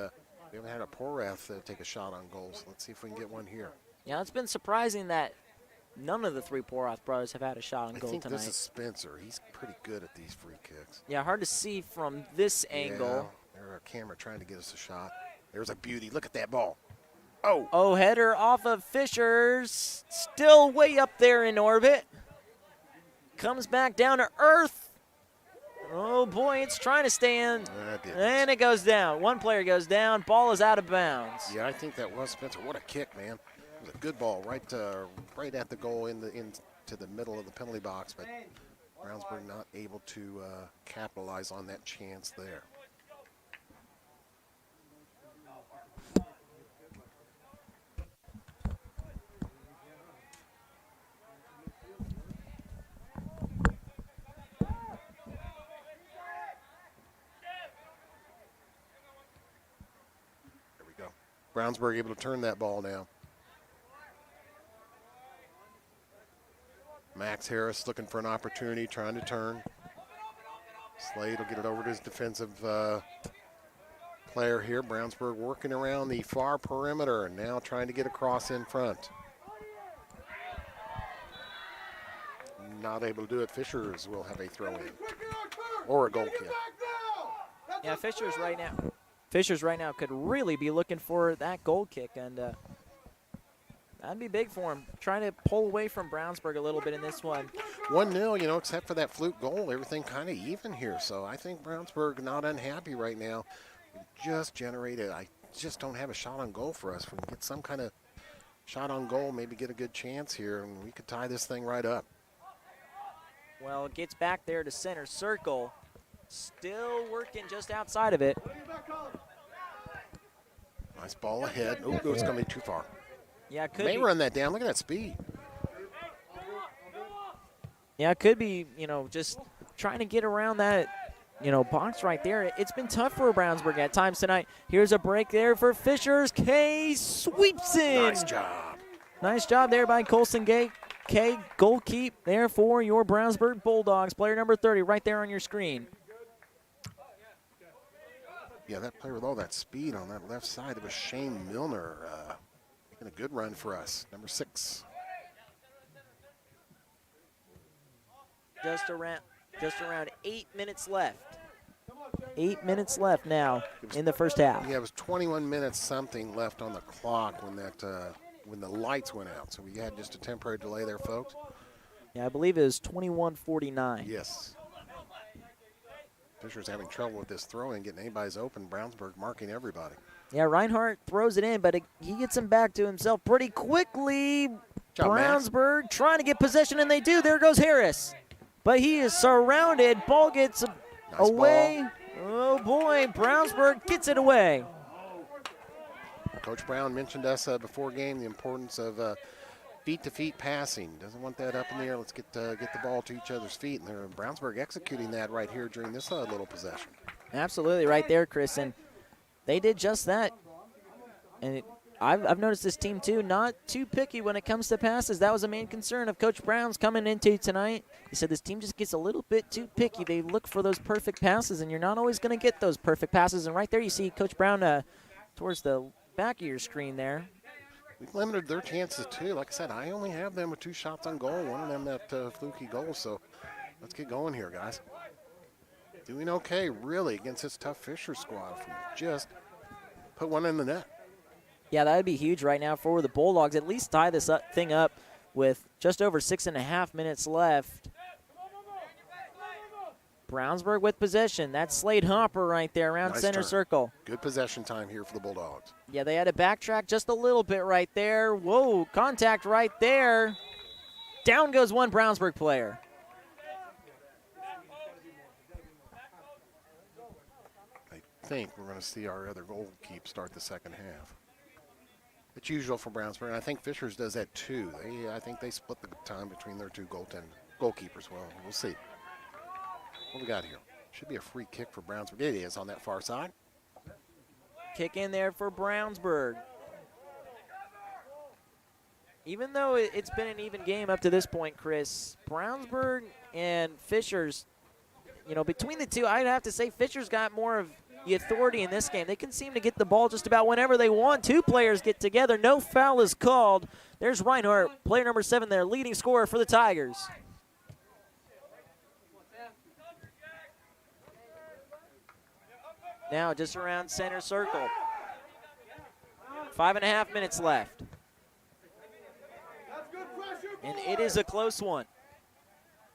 We haven't had a Porath take a shot on goals. Let's see if we can get one here. Yeah, it's been surprising that none of the three Porath brothers have had a shot on I goal think tonight. this is Spencer. He's pretty good at these free kicks. Yeah, hard to see from this angle. Yeah, there's our camera trying to get us a shot. There's a beauty. Look at that ball. Oh. Oh, header off of Fishers. Still way up there in orbit. Comes back down to earth. Oh, boy, it's trying to stay in. And it goes down. One player goes down. Ball is out of bounds. Yeah, I think that was Spencer. What a kick, man. It was a good ball right at the goal into the middle of the penalty box, but Brownsburg not able to capitalize on that chance there. There we go. Brownsburg able to turn that ball now. Max Harris looking for an opportunity, trying to turn. Slade will get it over to his defensive player here. Brownsburg working around the far perimeter and now trying to get across in front. Not able to do it. Fishers will have a throw in or a goal kick. Yeah, Fishers right now could really be looking for that goal kick, and that'd be big for him. Trying to pull away from Brownsburg a little bit in this one. 1-0, except for that fluke goal, everything kind of even here. So I think Brownsburg not unhappy right now. Just generated. I just don't have a shot on goal for us. If we can get some kind of shot on goal, maybe get a good chance here, and we could tie this thing right up. Well, it gets back there to center circle. Still working just outside of it. Nice ball ahead. Oh, it's going to be too far. Yeah, it could May be. run that down. Look at that speed. Yeah, it could be, just trying to get around that, box right there. It's been tough for Brownsburg at times tonight. Here's a break there for Fishers. Kay sweeps in. Nice job. Nice job there by Colson Gay. Kay, goal keep there for your Brownsburg Bulldogs. Player number 30 right there on your screen. Yeah, that player with all that speed on that left side, it was Shane Milner making a good run for us, number 6. Just around 8 minutes left. 8 minutes left now in the first half. Yeah, it was 21 minutes something left on the clock when the lights went out. So we had just a temporary delay there, folks. Yeah, I believe it was 21:49. Yes. Fisher's having trouble with this throw and getting anybody's open. Brownsburg marking everybody. Yeah, Reinhardt throws it in, but he gets him back to himself pretty quickly. Job, Brownsburg trying to get possession, and they do. There goes Harris. But he is surrounded. Ball gets away. Ball. Oh, boy. Brownsburg gets it away. Coach Brown mentioned us before game the importance of feet-to-feet passing. Doesn't want that up in the air. Let's get the ball to each other's feet. And Brownsburg executing that right here during this little possession. Absolutely right there, Chris. And they did just that. And I've noticed this team, too, not too picky when it comes to passes. That was a main concern of Coach Brown's coming into tonight. He said this team just gets a little bit too picky. They look for those perfect passes, and you're not always going to get those perfect passes. And right there you see Coach Brown towards the back of your screen there. We've limited their chances, too. Like I said, I only have them with 2 shots on goal, one of them that fluky goal. So let's get going here, guys. Doing okay, really, against this tough Fisher squad. If we just put one in the net. Yeah, that would be huge right now for the Bulldogs. At least tie this thing up with just over 6.5 minutes left. Brownsburg with possession. That's Slade Hopper right there around Nice center turn. circle. Good possession time here for the Bulldogs. Yeah, they had to backtrack just a little bit right there. Whoa, contact right there. Down goes one Brownsburg player. I think we're going to see our other goalkeeper start the second half. It's usual for Brownsburg, and I think Fishers does that too. I think they split the time between their 2 goalkeepers. Well, we'll see. What we got here? Should be a free kick for Brownsburg. It is on that far side. Kick in there for Brownsburg. Even though it's been an even game up to this point, Chris, Brownsburg and Fishers, between the two, I'd have to say Fishers got more of the authority in this game. They can seem to get the ball just about whenever they want. Two players get together. No foul is called. There's Reinhardt, player number 7 there, leading scorer for the Tigers. Now just around center circle. 5.5 minutes left. And it is a close one.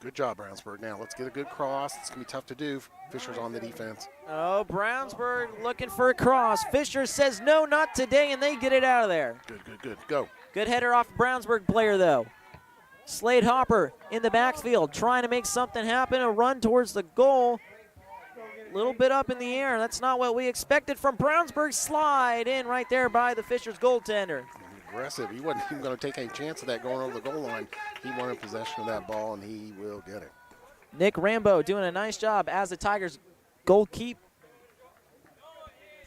Good job, Brownsburg. Now let's get a good cross. It's going to be tough to do. Fisher's on the defense. Oh, Brownsburg looking for a cross. Fisher says no, not today, and they get it out of there. Good, good, good. Go. Good header off Brownsburg player, though. Slade Hopper in the backfield trying to make something happen, a run towards the goal. A little bit up in the air. That's not what we expected from Brownsburg. Slide in right there by the Fisher's goaltender. Aggressive. He wasn't even going to take any chance of that going over the goal line. He wanted possession of that ball, and he will get it. Nick Rambo doing a nice job as the Tigers goalkeep.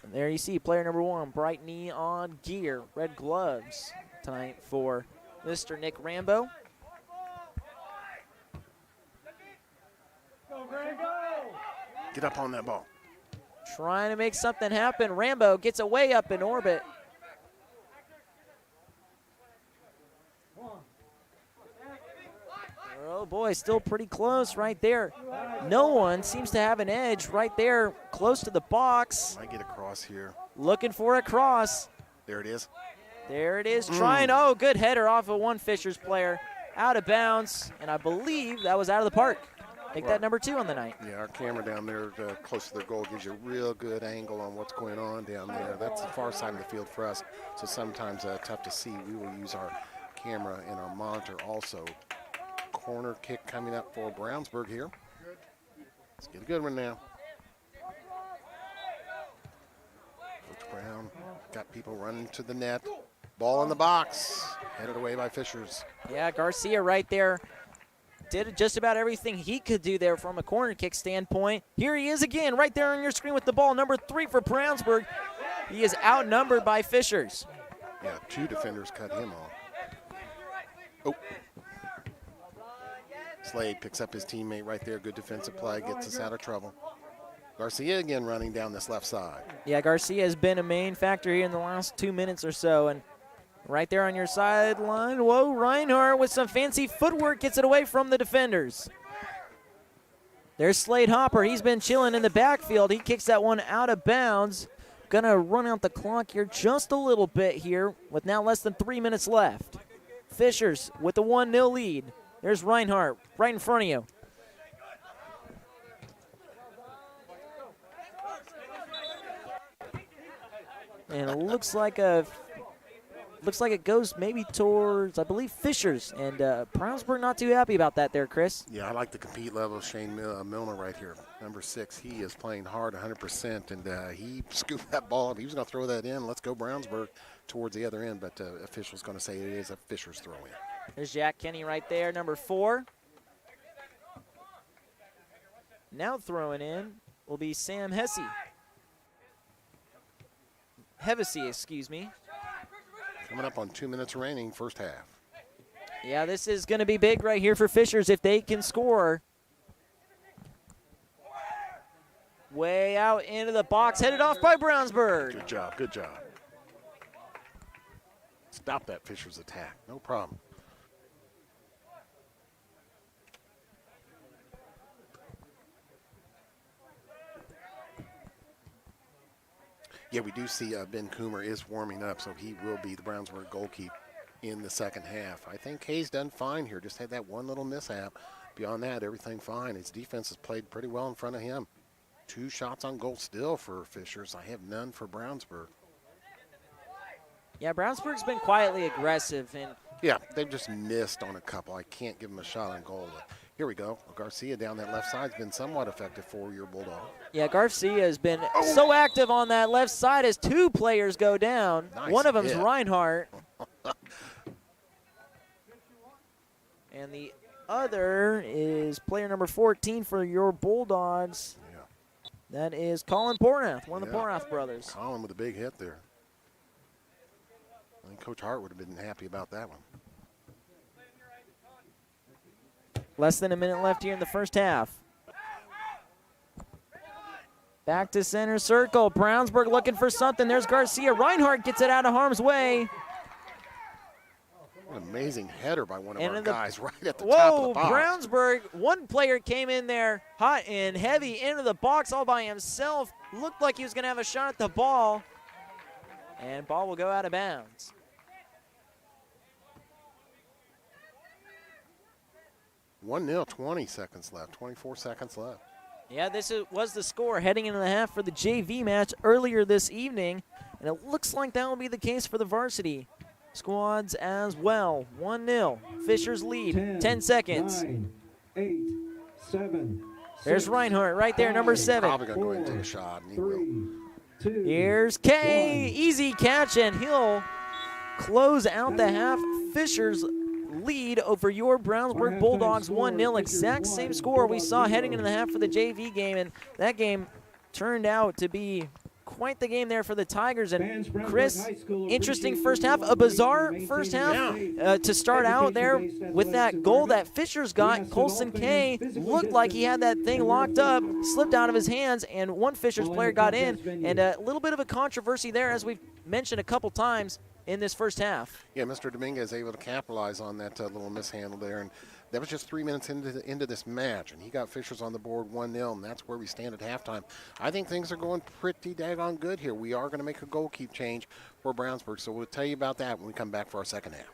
And there you see player number 1, bright neon gear, red gloves tonight for Mr. Nick Rambo. Get up on that ball. Trying to make something happen. Rambo gets away up in orbit. Oh boy, still pretty close right there. No one seems to have an edge right there close to the box. Might get across here. Looking for a cross. There it is. There it is, trying. Oh, good header off of one Fishers player. Out of bounds, and I believe that was out of the park. Make that number 2 on the night. Yeah, our camera down there close to the goal gives you a real good angle on what's going on down there. That's the far side of the field for us, so sometimes tough to see. We will use our camera and our monitor also. Corner kick coming up for Brownsburg here. Let's get a good one now. Coach Brown got people running to the net. Ball in the box, headed away by Fishers. Yeah, Garcia right there did just about everything he could do there from a corner kick standpoint. Here he is again, right there on your screen with the ball, number 3 for Brownsburg. He is outnumbered by Fishers. Yeah, 2 defenders cut him off. Oh. Slade picks up his teammate right there. Good defensive play, gets us out of trouble. Garcia again running down this left side. Yeah, Garcia has been a main factor here in the last 2 minutes or so. And right there on your sideline, whoa, Reinhardt with some fancy footwork gets it away from the defenders. There's Slade Hopper. He's been chilling in the backfield. He kicks that one out of bounds. Gonna run out the clock here just a little bit here with now less than 3 minutes left. Fishers with the 1-0 lead. There's Reinhardt right in front of you. And it looks like it goes maybe towards, I believe, Fishers. And Brownsburg not too happy about that there, Chris. Yeah, I like the compete level of Shane Milner right here. Number 6, he is playing hard 100%, and he scooped that ball up. He was going to throw that in. Let's go Brownsburg towards the other end, but official's going to say it is a Fishers throw in. There's Jack Kenny right there, number 4. Now throwing in will be Sam Hevesy, excuse me. Coming up on 2 minutes remaining, first half. Yeah, this is going to be big right here for Fishers if they can score. Way out into the box, headed off by Brownsburg. Good job, good job. Stop that Fishers attack, no problem. Yeah, we do see Ben Coomer is warming up, so he will be the Brownsburg goalkeeper in the second half. I think Hayes done fine here, just had that one little mishap. Beyond that, everything fine. His defense has played pretty well in front of him. 2 shots on goal still for Fishers. I have none for Brownsburg. Yeah, Brownsburg's been quietly aggressive. And yeah, they've just missed on a couple. I can't give them a shot on goal. Here we go. Garcia down that left side has been somewhat effective for your Bulldog. Yeah, Garcia has been so active on that left side as 2 players go down. Nice one of them is hit. Reinhardt. And the other is player number 14 for your Bulldogs. Yeah. That is Colin Pornath, one of the Pornath brothers. Colin with a big hit there. I think Coach Hart would have been happy about that one. Less than a minute left here in the first half. Back to center circle. Brownsburg looking for something. There's Garcia. Reinhardt gets it out of harm's way. What an amazing header by one of And our guys right at the top of whoa, the box. Brownsburg, one player came in there hot and heavy into the box all by himself. Looked like he was going to have a shot at the ball. And ball will go out of bounds. One 0, 20 seconds left, 24 seconds left. Yeah, was the score heading into the half for the JV match earlier this evening. And it looks like that will be the case for the varsity squads as well. 1-0. Fishers lead. 10 seconds. 9, 8, 7. There's 6, Reinhardt right there, number 7. Probably going to go ahead and take a shot, and he will. 3, 2. Here's Kay. 1. Easy catch, and he'll close out the half. Fishers lead over your Brownsburg Bulldogs 1-0. Exact same score we saw heading into the half for the JV game, and that game turned out to be quite the game there for the Tigers. And Chris, interesting first half, a bizarre first half to start out there with that goal that Fishers got. Colson Kay looked like he had that thing locked up, slipped out of his hands, and one Fishers player got in. And a little bit of a controversy there, as we've mentioned a couple times in this first half. Yeah, Mr. Dominguez able to capitalize on that little mishandle there, and that was just 3 minutes into this match, and he got Fishers on the board 1-0, and that's where we stand at halftime. I think things are going pretty daggone good here. We are going to make a goalkeep change for Brownsburg, so we'll tell you about that when we come back for our second half.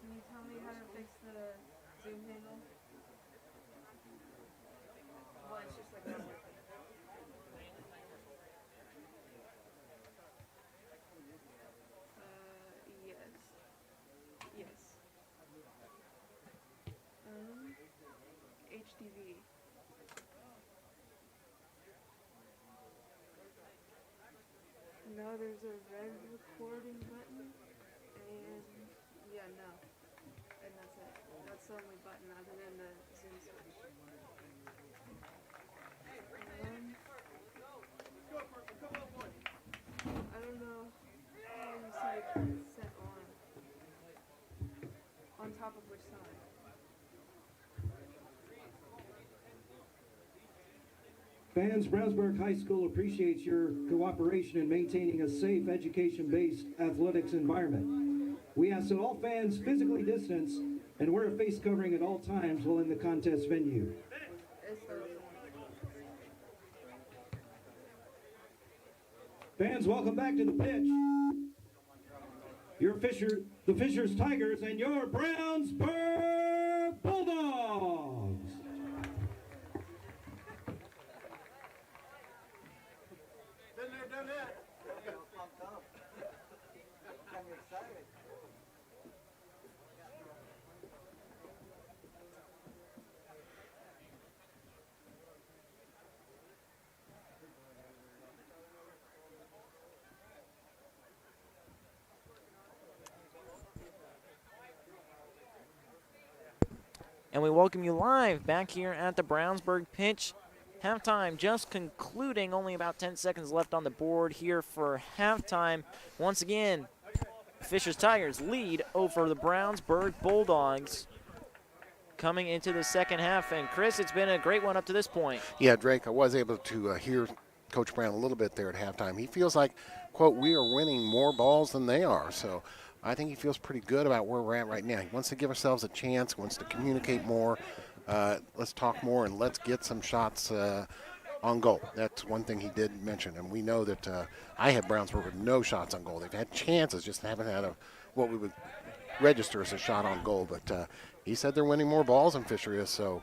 Can you tell me how to fix the zoom handle? Well, it's just like that. Yes. Yes. HDV. No, there's a red recording button, and yeah, no. And that's it. That's the only button other than the zoom switch. I don't know how you see it set on top of which side? Fans, Brownsburg High School appreciates your cooperation in maintaining a safe, education-based athletics environment. We ask that all fans physically distance and wear a face covering at all times while in the contest venue. Fans, welcome back to the pitch. The Fishers Tigers and your Brownsburg Bulldogs. Been there, done that. Pumped up. I'm excited. And we welcome you live back here at the Brownsburg pitch. Halftime just concluding, only about 10 seconds left on the board here for halftime. Once again, Fishers Tigers lead over the Brownsburg Bulldogs coming into the second half. And Chris, it's been a great one up to this point. Yeah, Drake, I was able to hear Coach Brown a little bit there at halftime. He feels like, quote, we are winning more balls than they are. So I think he feels pretty good about where we're at right now. He wants to give ourselves a chance, wants to communicate more. Let's talk more, and let's get some shots on goal. That's one thing he did mention, and we know that I had Brownsburg with no shots on goal. They've had chances, just haven't had what we would register as a shot on goal. But he said they're winning more balls than Fisher is, so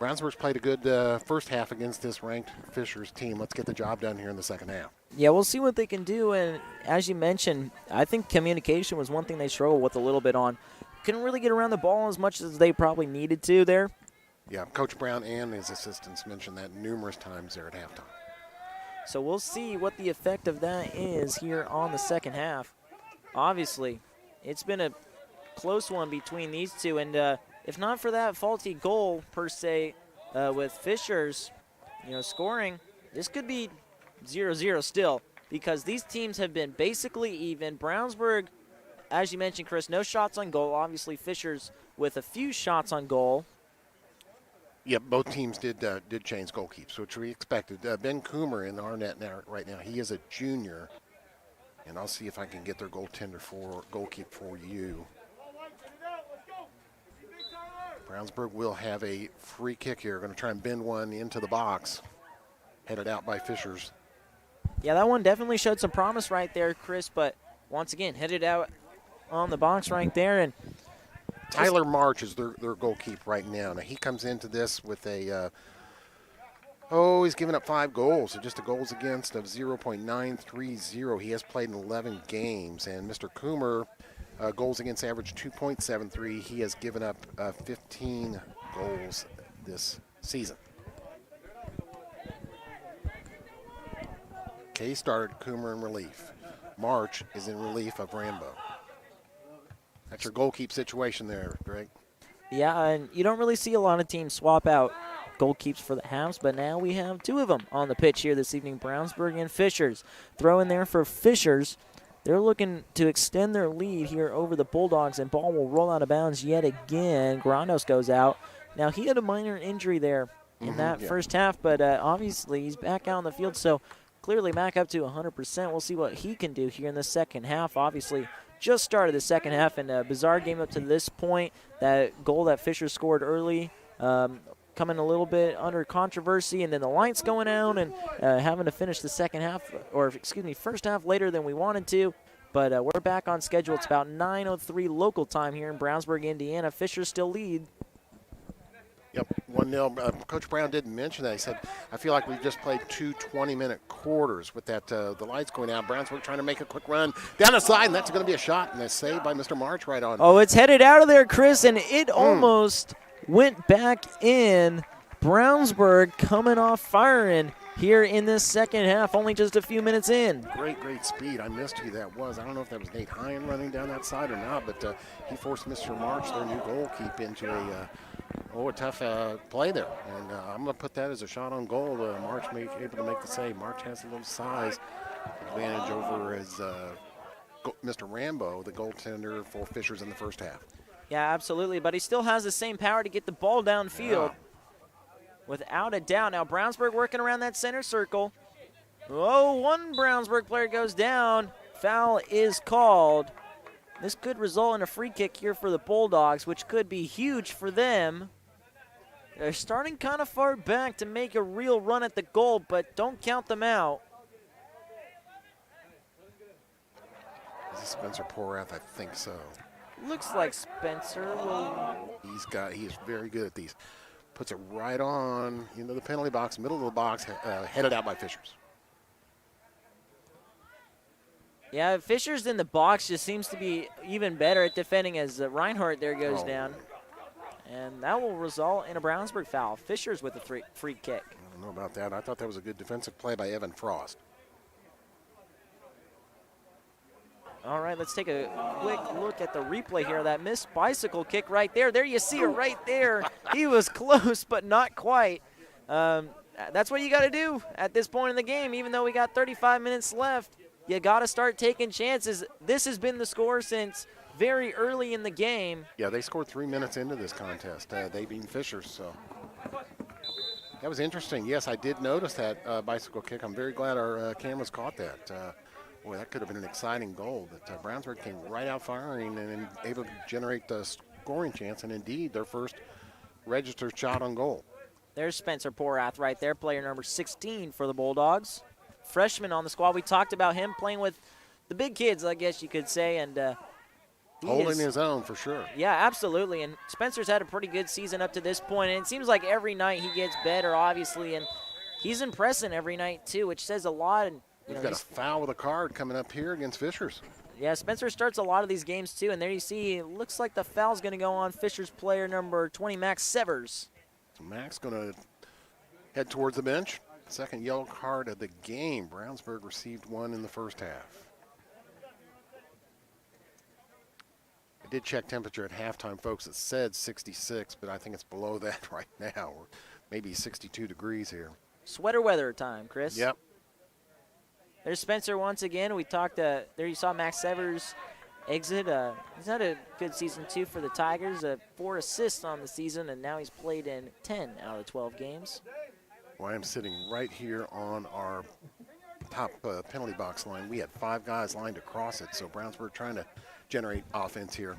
Brownsburg's played a good first half against this ranked Fishers team. Let's get the job done here in the second half. Yeah, we'll see what they can do. And as you mentioned, I think communication was one thing they struggled with a little bit on. Couldn't really get around the ball as much as they probably needed to there. Yeah, Coach Brown and his assistants mentioned that numerous times there at halftime. So we'll see what the effect of that is here on the second half. Obviously, it's been a close one between these two. And if not for that faulty goal, per se, with Fishers, scoring, this could be 0-0 still, because these teams have been basically even. Brownsburg, as you mentioned, Chris, no shots on goal. Obviously, Fishers with a few shots on goal. Yeah, both teams did change goalkeepers, which we expected. Ben Coomer in our net now, right now. He is a junior, and I'll see if I can get their goalkeeper for you. Brownsburg will have a free kick here. Going to try and bend one into the box, headed out by Fishers. Yeah, that one definitely showed some promise right there, Chris, but once again, headed out on the box right there. And Tyler March is their goalkeeper right now. Now, he comes into this with he's given up 5 goals, so just a goals against of 0.930. He has played in 11 games, and Mr. Coomer, goals against average 2.73. He has given up 15 goals this season. Kay started Coomer in relief. March is in relief of Rambo. That's your goalkeep situation there, Greg. Yeah, and you don't really see a lot of teams swap out goalkeepers for the halves, but now we have 2 of them on the pitch here this evening, Brownsburg and Fishers. Throw in there for Fishers. They're looking to extend their lead here over the Bulldogs, and ball will roll out of bounds yet again. Grandos goes out. Now, he had a minor injury there in that first half, but obviously he's back out on the field, so clearly back up to 100%. We'll see what he can do here in the second half. Obviously, just started the second half, and a bizarre game up to this point. That goal that Fisher scored early coming a little bit under controversy, and then the lights going out and having to finish the first half later than we wanted to. But we're back on schedule. It's about 9:03 local time here in Brownsburg, Indiana. Fisher still lead. Yep, 1-0. Coach Brown didn't mention that. He said, I feel like we've just played 2 20-minute quarters with that the lights going out. Brownsburg trying to make a quick run down the side, and that's going to be a shot, and a save by Mr. March right on. Oh, it's headed out of there, Chris, and it almost went back in. Brownsburg coming off firing here in this second half, only just a few minutes in. Great speed. I missed who that was. I don't know if that was Nate Hine running down that side or not, but he forced Mr. March, their new goalkeeper, into a tough play there. And I'm going to put that as a shot on goal. March able to make the save. March has a little size advantage over his Mr. Rambo, the goaltender for Fishers in the first half. Yeah, absolutely, but he still has the same power to get the ball downfield. Yeah. Without a doubt. Now Brownsburg working around that center circle. Oh, one Brownsburg player goes down. Foul is called. This could result in a free kick here for the Bulldogs, which could be huge for them. They're starting kind of far back to make a real run at the goal, but don't count them out. Is it Spencer Porath? I think so. Looks like Spencer will. He is very good at these. Puts it right on into the penalty box, middle of the box, headed out by Fishers. Yeah, Fisher's in the box just seems to be even better at defending as Reinhardt there goes down. And that will result in a Brownsburg foul. Fisher's with a free kick. I don't know about that. I thought that was a good defensive play by Evan Frost. All right, let's take a quick look at the replay here. That missed bicycle kick right there. There you see it right there. He was close, but not quite. That's what you got to do at this point in the game. Even though we got 35 minutes left, you got to start taking chances. This has been the score since very early in the game. Yeah, they scored 3 minutes into this contest. They beat Fishers, so that was interesting. Yes, I did notice that bicycle kick. I'm very glad our cameras caught that. Boy, that could have been an exciting goal. But Brownsburg came right out firing and able to generate the scoring chance, and indeed their first registered shot on goal. There's Spencer Porath right there, player number 16 for the Bulldogs. Freshman on the squad. We talked about him playing with the big kids, I guess you could say, and holding his own for sure. Yeah, absolutely. And Spencer's had a pretty good season up to this point, and it seems like every night he gets better, obviously, and he's impressing every night too, which says a lot. And we've got a foul with a card coming up here against Fishers. Yeah, Spencer starts a lot of these games too, and there you see, it looks like the foul's going to go on Fishers player number 20, Max Severs. So Max going to head towards the bench. Second yellow card of the game. Brownsburg received one in the first half. I did check temperature at halftime, folks. It said 66, but I think it's below that right now, or maybe 62 degrees here. Sweater weather time, Chris. Yep. There's Spencer once again. We talked, there you saw Max Severs exit. He's had a good season, too, for the Tigers. 4 assists on the season, and now he's played in 10 out of 12 games. Well, I'm sitting right here on our top penalty box line. We had 5 guys lined across it, so Brownsburg trying to generate offense here.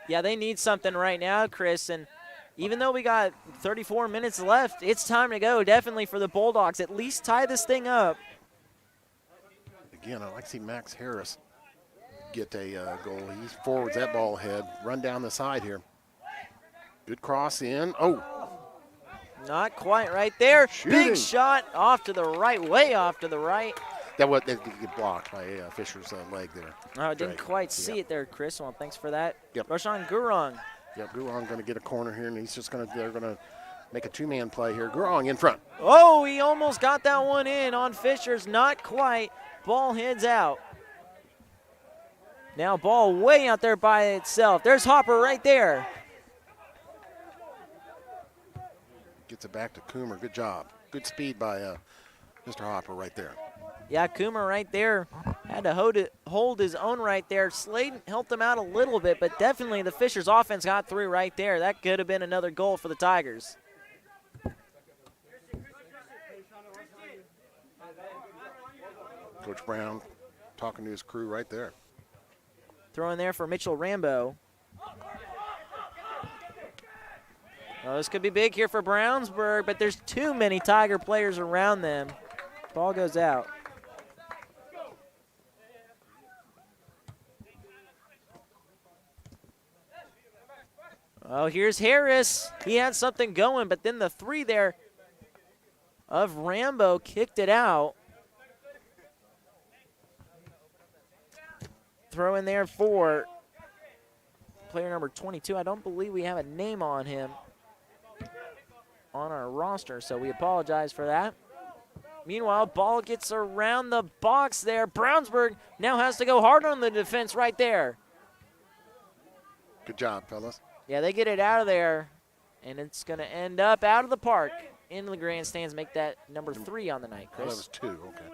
Yeah, they need something right now, Chris, and even though we got 34 minutes left, it's time to go, definitely, for the Bulldogs. At least tie this thing up. Again, I'd like to see Max Harris get a goal. He forwards that ball ahead, run down the side here. Good cross in. Oh. Not quite right there. Shooting. Big shot off to the right, way off to the right. That did get blocked by Fisher's leg there. Oh, I didn't quite see it there, Chris. Well, thanks for that. Yep. Roshan Gurung. Yep, Gurung going to get a corner here, and they're going to make a 2-man play here. Gurung in front. Oh, he almost got that one in on Fisher's. Not quite. Ball heads out. Now ball way out there by itself. There's Hopper right there. Gets it back to Coomer. Good job. Good speed by Mr. Hopper right there. Yeah, Coomer right there had to hold his own right there. Sladen helped him out a little bit, but definitely the Fishers offense got through right there. That could have been another goal for the Tigers. Coach Brown talking to his crew right there. Throw in there for Mitchell Rambo. Oh, this could be big here for Brownsburg, but there's too many Tiger players around them. Ball goes out. Oh, here's Harris. He had something going, but then the 3 there of Rambo kicked it out. Throw in there for player number 22. I don't believe we have a name on him on our roster, so we apologize for that. Meanwhile, ball gets around the box there. Brownsburg now has to go hard on the defense right there. Good job, fellas. Yeah, they get it out of there, and it's going to end up out of the park into the grandstands, make that number 3 on the night, Chris. Oh, that was 2, okay.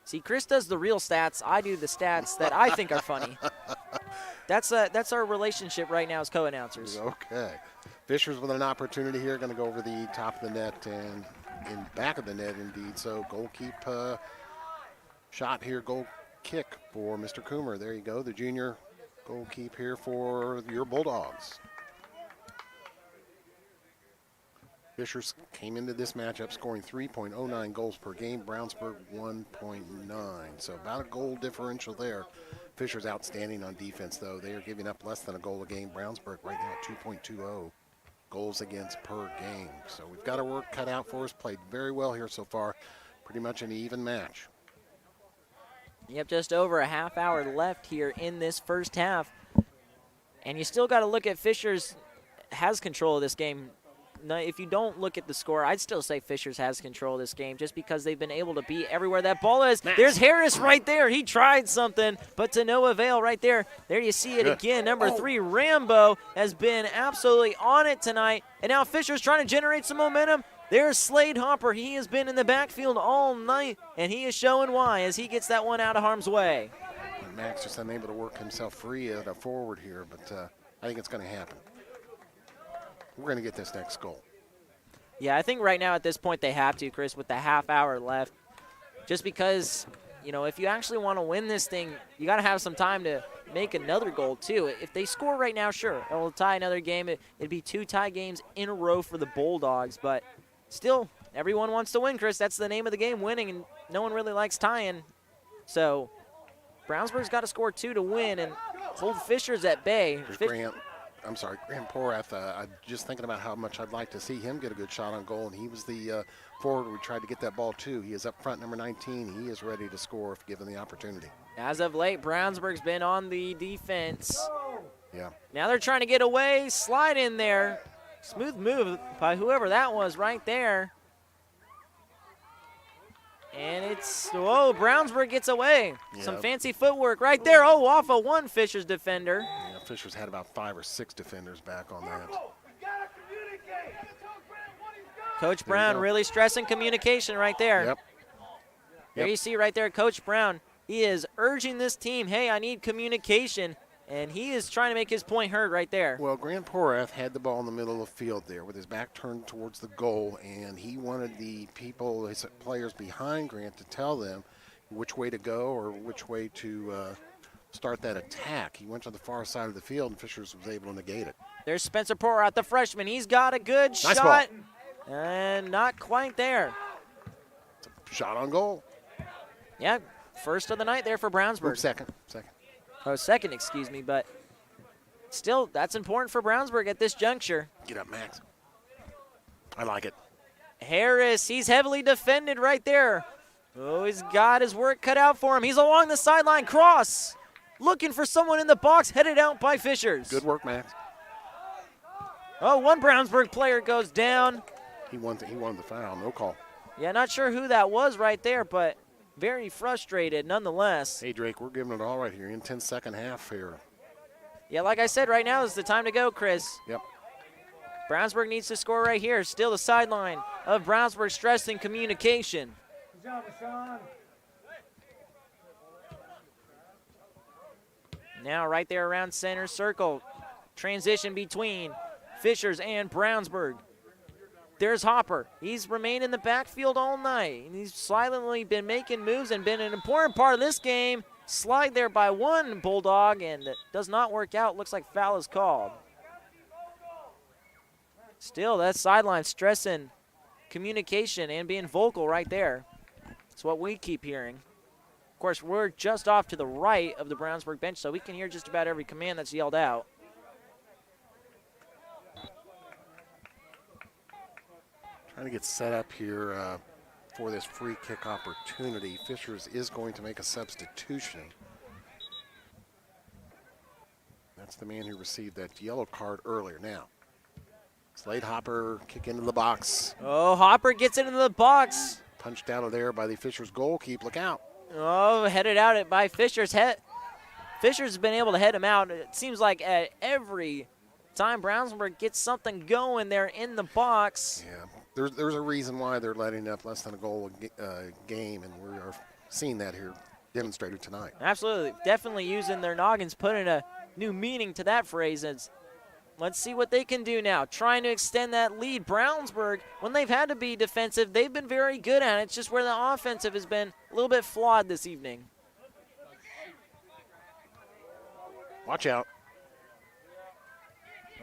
See, Chris does the real stats. I do the stats that I think are funny. That's our relationship right now as co-announcers. Okay. Fishers with an opportunity here, going to go over the top of the net and in back of the net indeed. So goal keep shot here, goal kick for Mr. Coomer. There you go, the junior goal keep here for your Bulldogs. Fishers came into this matchup scoring 3.09 goals per game, Brownsburg 1.9. So about a goal differential there. Fishers outstanding on defense, though. They are giving up less than a goal a game. Brownsburg right now at 2.20 goals against per game. So we've got our work cut out for us. Played very well here so far. Pretty much an even match. Yep, just over a half hour left here in this first half. And you still got to look at Fishers has control of this game. Now, if you don't look at the score, I'd still say Fishers has control of this game just because they've been able to be everywhere that ball is. There's Harris right there. He tried something, but to no avail right there. There you see it again. Number 3, Rambo, has been absolutely on it tonight. And now Fishers trying to generate some momentum. There's Slade Hopper. He has been in the backfield all night, and he is showing why as he gets that one out of harm's way. And Max just unable to work himself free at a forward here, but I think it's going to happen. We're going to get this next goal. Yeah, I think right now at this point they have to, Chris, with the half hour left. Just because, you know, if you actually want to win this thing, you got to have some time to make another goal, too. If they score right now, sure, it will tie another game. It'd be 2 tie games in a row for the Bulldogs. But still, everyone wants to win, Chris. That's the name of the game, winning, and no one really likes tying. So Brownsburg's got to score 2 to win and hold Fishers at bay. Grant Porath, I'm just thinking about how much I'd like to see him get a good shot on goal, and he was the forward we tried to get that ball to. He is up front, number 19. He is ready to score if given the opportunity. As of late, Brownsburg's been on the defense. Yeah. Now they're trying to get away, slide in there. Smooth move by whoever that was right there. And it's, whoa, Brownsburg gets away. Yeah. Some fancy footwork right there. Oh, off of one Fishers defender. Yeah, Fishers had about 5 or 6 defenders back on that. Coach Brown really stressing communication right there. Yep. There you see right there, Coach Brown. He is urging this team, hey, I need communication. And he is trying to make his point heard right there. Well, Grant Porath had the ball in the middle of the field there with his back turned towards the goal, and he wanted the people, his players behind Grant, to tell them which way to go or which way to start that attack. He went to the far side of the field, and Fishers was able to negate it. There's Spencer Porath, the freshman. He's got a good Nice shot. ball. And not quite there. Shot on goal. Yeah, first of the night there for Brownsburg. Oops, second. Oh, second, excuse me, but still, that's important for Brownsburg at this juncture. Get up, Max. I like it. Harris, he's heavily defended right there. Oh, he's got his work cut out for him. He's along the sideline, cross. Looking for someone in the box, headed out by Fishers. Good work, Max. Oh, one Brownsburg player goes down. He won the foul, no call. Yeah, not sure who that was right there, but very frustrated nonetheless. Hey, Drake, we're giving it all right here in 10-second half here. Yeah, like I said, right now is the time to go, Chris. Yep. Brownsburg needs to score right here. Still the sideline of Brownsburg stressing communication. Good job, Sean. Now right there around center circle. Transition between Fishers and Brownsburg. There's Hopper. He's remained in the backfield all night. And he's silently been making moves and been an important part of this game. Slide there by one Bulldog, and it does not work out. Looks like foul is called. Still, that sideline stressing communication and being vocal right there. That's what we keep hearing. Of course, we're just off to the right of the Brownsburg bench, so we can hear just about every command that's yelled out. Trying to get set up here for this free kick opportunity. Fishers is going to make a substitution. That's the man who received that yellow card earlier. Now, Slade Hopper kick into the box. Oh, Hopper gets it into the box. Punched out of there by the Fishers goalkeeper. Look out. Oh, headed out by Fishers. Fishers has been able to head him out. It seems like at every time Brownsburg gets something going there in the box. Yeah. There's a reason why they're letting up less than a goal a game, and we are seeing that here demonstrated tonight. Absolutely. Definitely using their noggins, putting a new meaning to that phrase. Let's see what they can do now. Trying to extend that lead. Brownsburg, when they've had to be defensive, they've been very good at it. It's just where the offensive has been a little bit flawed this evening. Watch out.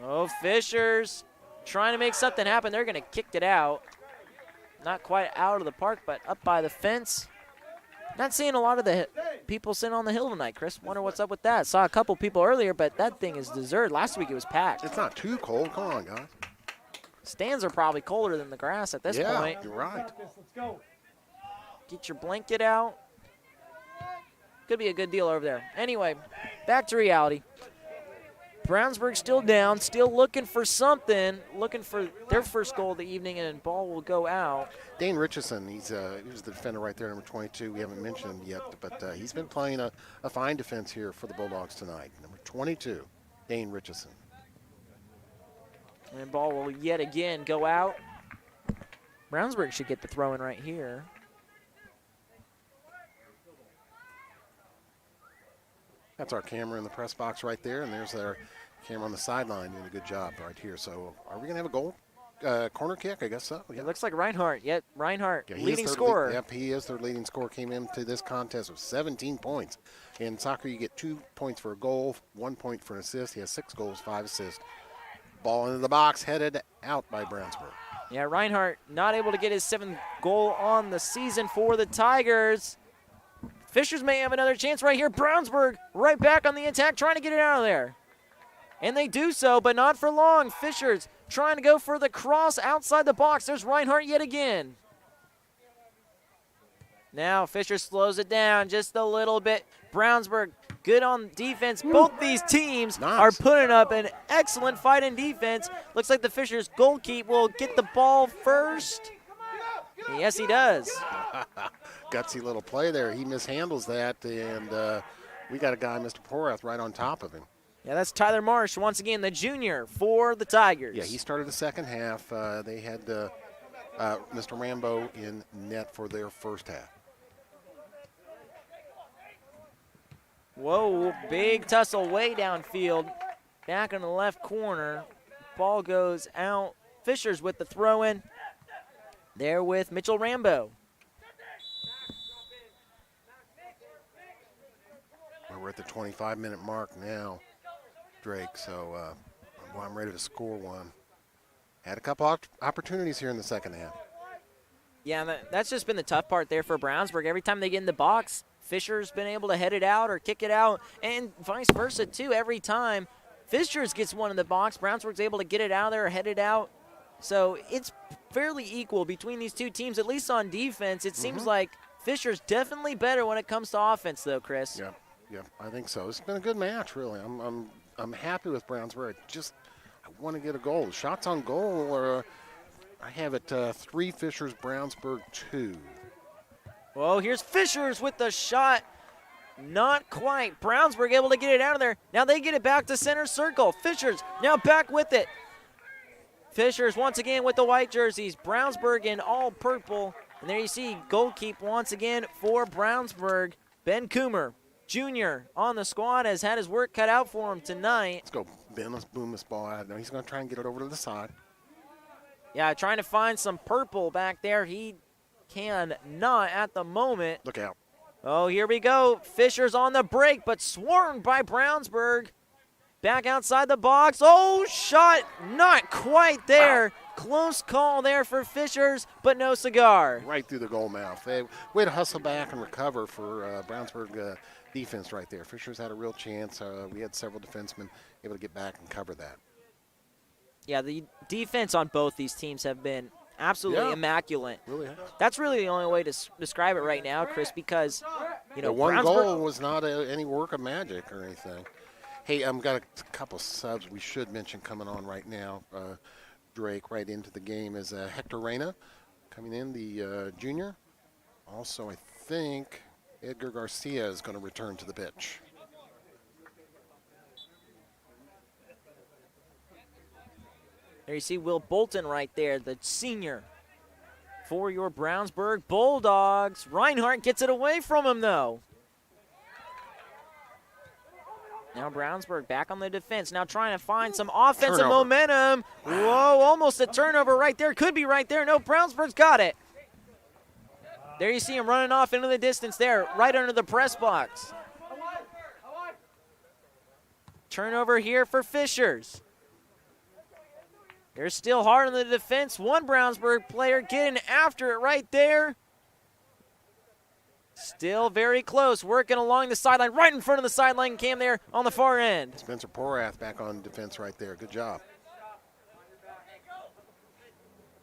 Oh, Fishers trying to make something happen. They're going to kick it out. Not quite out of the park, but up by the fence. Not seeing a lot of the people sitting on the hill tonight, Chris. Wonder what's up with that. Saw a couple people earlier, but that thing is deserted. Last week it was packed. It's not too cold. Come on, guys. Stands are probably colder than the grass at this point. Yeah, you're right. Let's go. Get your blanket out. Could be a good deal over there. Anyway, back to reality. Brownsburg still down, still looking for something, looking for their first goal of the evening, and ball will go out. Dane Richardson, he was the defender right there, number 22. We haven't mentioned him yet, but he's been playing a fine defense here for the Bulldogs tonight. Number 22, Dane Richardson. And ball will yet again go out. Brownsburg should get the throw in right here. That's our camera in the press box right there, and there's our camera on the sideline doing a good job right here. So are we going to have a goal? Corner kick? I guess so. Yeah. It looks like Reinhardt. Yet Reinhardt, Yeah, leading scorer. Yep, he is their leading scorer. Came into this contest with 17 points. In soccer, you get 2 points for a goal, 1 point for an assist. He has 6 goals, 5 assists. Ball into the box, headed out by Brownsburg. Yeah, Reinhardt not able to get his 7th goal on the season for the Tigers. Fishers may have another chance right here. Brownsburg right back on the attack, trying to get it out of there. And they do so, but not for long. Fishers trying to go for the cross outside the box. There's Reinhardt yet again. Now Fisher slows it down just a little bit. Brownsburg good on defense. Both these teams are putting up an excellent fight in defense. Looks like the Fishers goalkeeper will get the ball first. Yes, he does. Gutsy little play there. He mishandles that, and we got a guy, Mr. Porath, right on top of him. Yeah, that's Tyler Marsh, once again, the junior for the Tigers. Yeah, he started the second half. They had Mr. Rambo in net for their first half. Whoa, big tussle way downfield. Back in the left corner. Ball goes out. Fishers with the throw-in. There with Mitchell Rambo. We're at the 25-minute mark now, Drake, so I'm ready to score one. Had a couple opportunities here in the second half. Yeah, that's just been the tough part there for Brownsburg. Every time they get in the box, Fisher's been able to head it out or kick it out, and vice versa, too. Every time Fishers gets one in the box, Brownsburg's able to get it out of there or head it out. So it's fairly equal between these two teams, at least on defense. It seems like Fisher's definitely better when it comes to offense, though, Chris. Yeah, I think so. It's been a good match, really. I'm happy with Brownsburg. I want to get a goal. Shots on goal, I have it 3 Fishers, Brownsburg 2. Well, here's Fishers with the shot. Not quite. Brownsburg able to get it out of there. Now they get it back to center circle. Fishers now back with it. Fishers once again with the white jerseys. Brownsburg in all purple. And there you see goalkeeper once again for Brownsburg. Ben Coomer, Jr. on the squad, has had his work cut out for him tonight. Let's go, Ben. Let's boom this ball out. Now he's going to try and get it over to the side. Yeah, trying to find some purple back there. He cannot at the moment. Look out. Oh, here we go. Fisher's on the break, but swarmed by Brownsburg. Back outside the box. Oh, shot not quite there. Wow. Close call there for Fishers, but no cigar. Right through the goal mouth. Way to hustle back and recover for Brownsburg defense right there. Fishers had a real chance. We had several defensemen able to get back and cover that. Yeah, the defense on both these teams have been absolutely immaculate. Really has. That's really the only way to describe it right now, Chris, because, the one goal was not any work of magic or anything. Hey, I've got a couple subs we should mention coming on right now. Drake right into the game is Hector Reyna coming in, the junior. Also, I think Edgar Garcia is going to return to the pitch. There you see Will Bolton right there, the senior for your Brownsburg Bulldogs. Reinhardt gets it away from him, though. Now Brownsburg back on the defense. Now trying to find some offensive Turnover. momentum. Whoa, almost a turnover right there. Could be right there. No, Brownsburg's got it. There you see him running off into the distance there, right under the press box. Turnover here for Fishers. They're still hard on the defense. One Brownsburg player getting after it right there. Still very close, working along the sideline, right in front of the sideline cam there on the far end. Spencer Porath back on defense right there. Good job.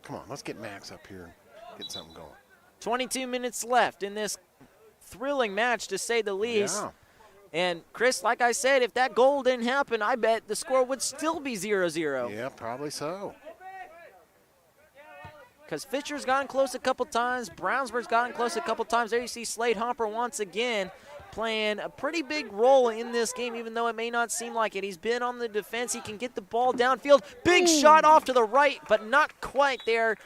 Come on, let's get Max up here and get something going. 22 minutes left in this thrilling match, to say the least. Yeah. And, Chris, like I said, if that goal didn't happen, I bet the score would still be 0-0. Yeah, probably so. Because Fisher's gotten close a couple times. Brownsburg's gotten close a couple times. There you see Slade Hopper once again playing a pretty big role in this game, even though it may not seem like it. He's been on the defense. He can get the ball downfield. Big shot off to the right, but not quite there.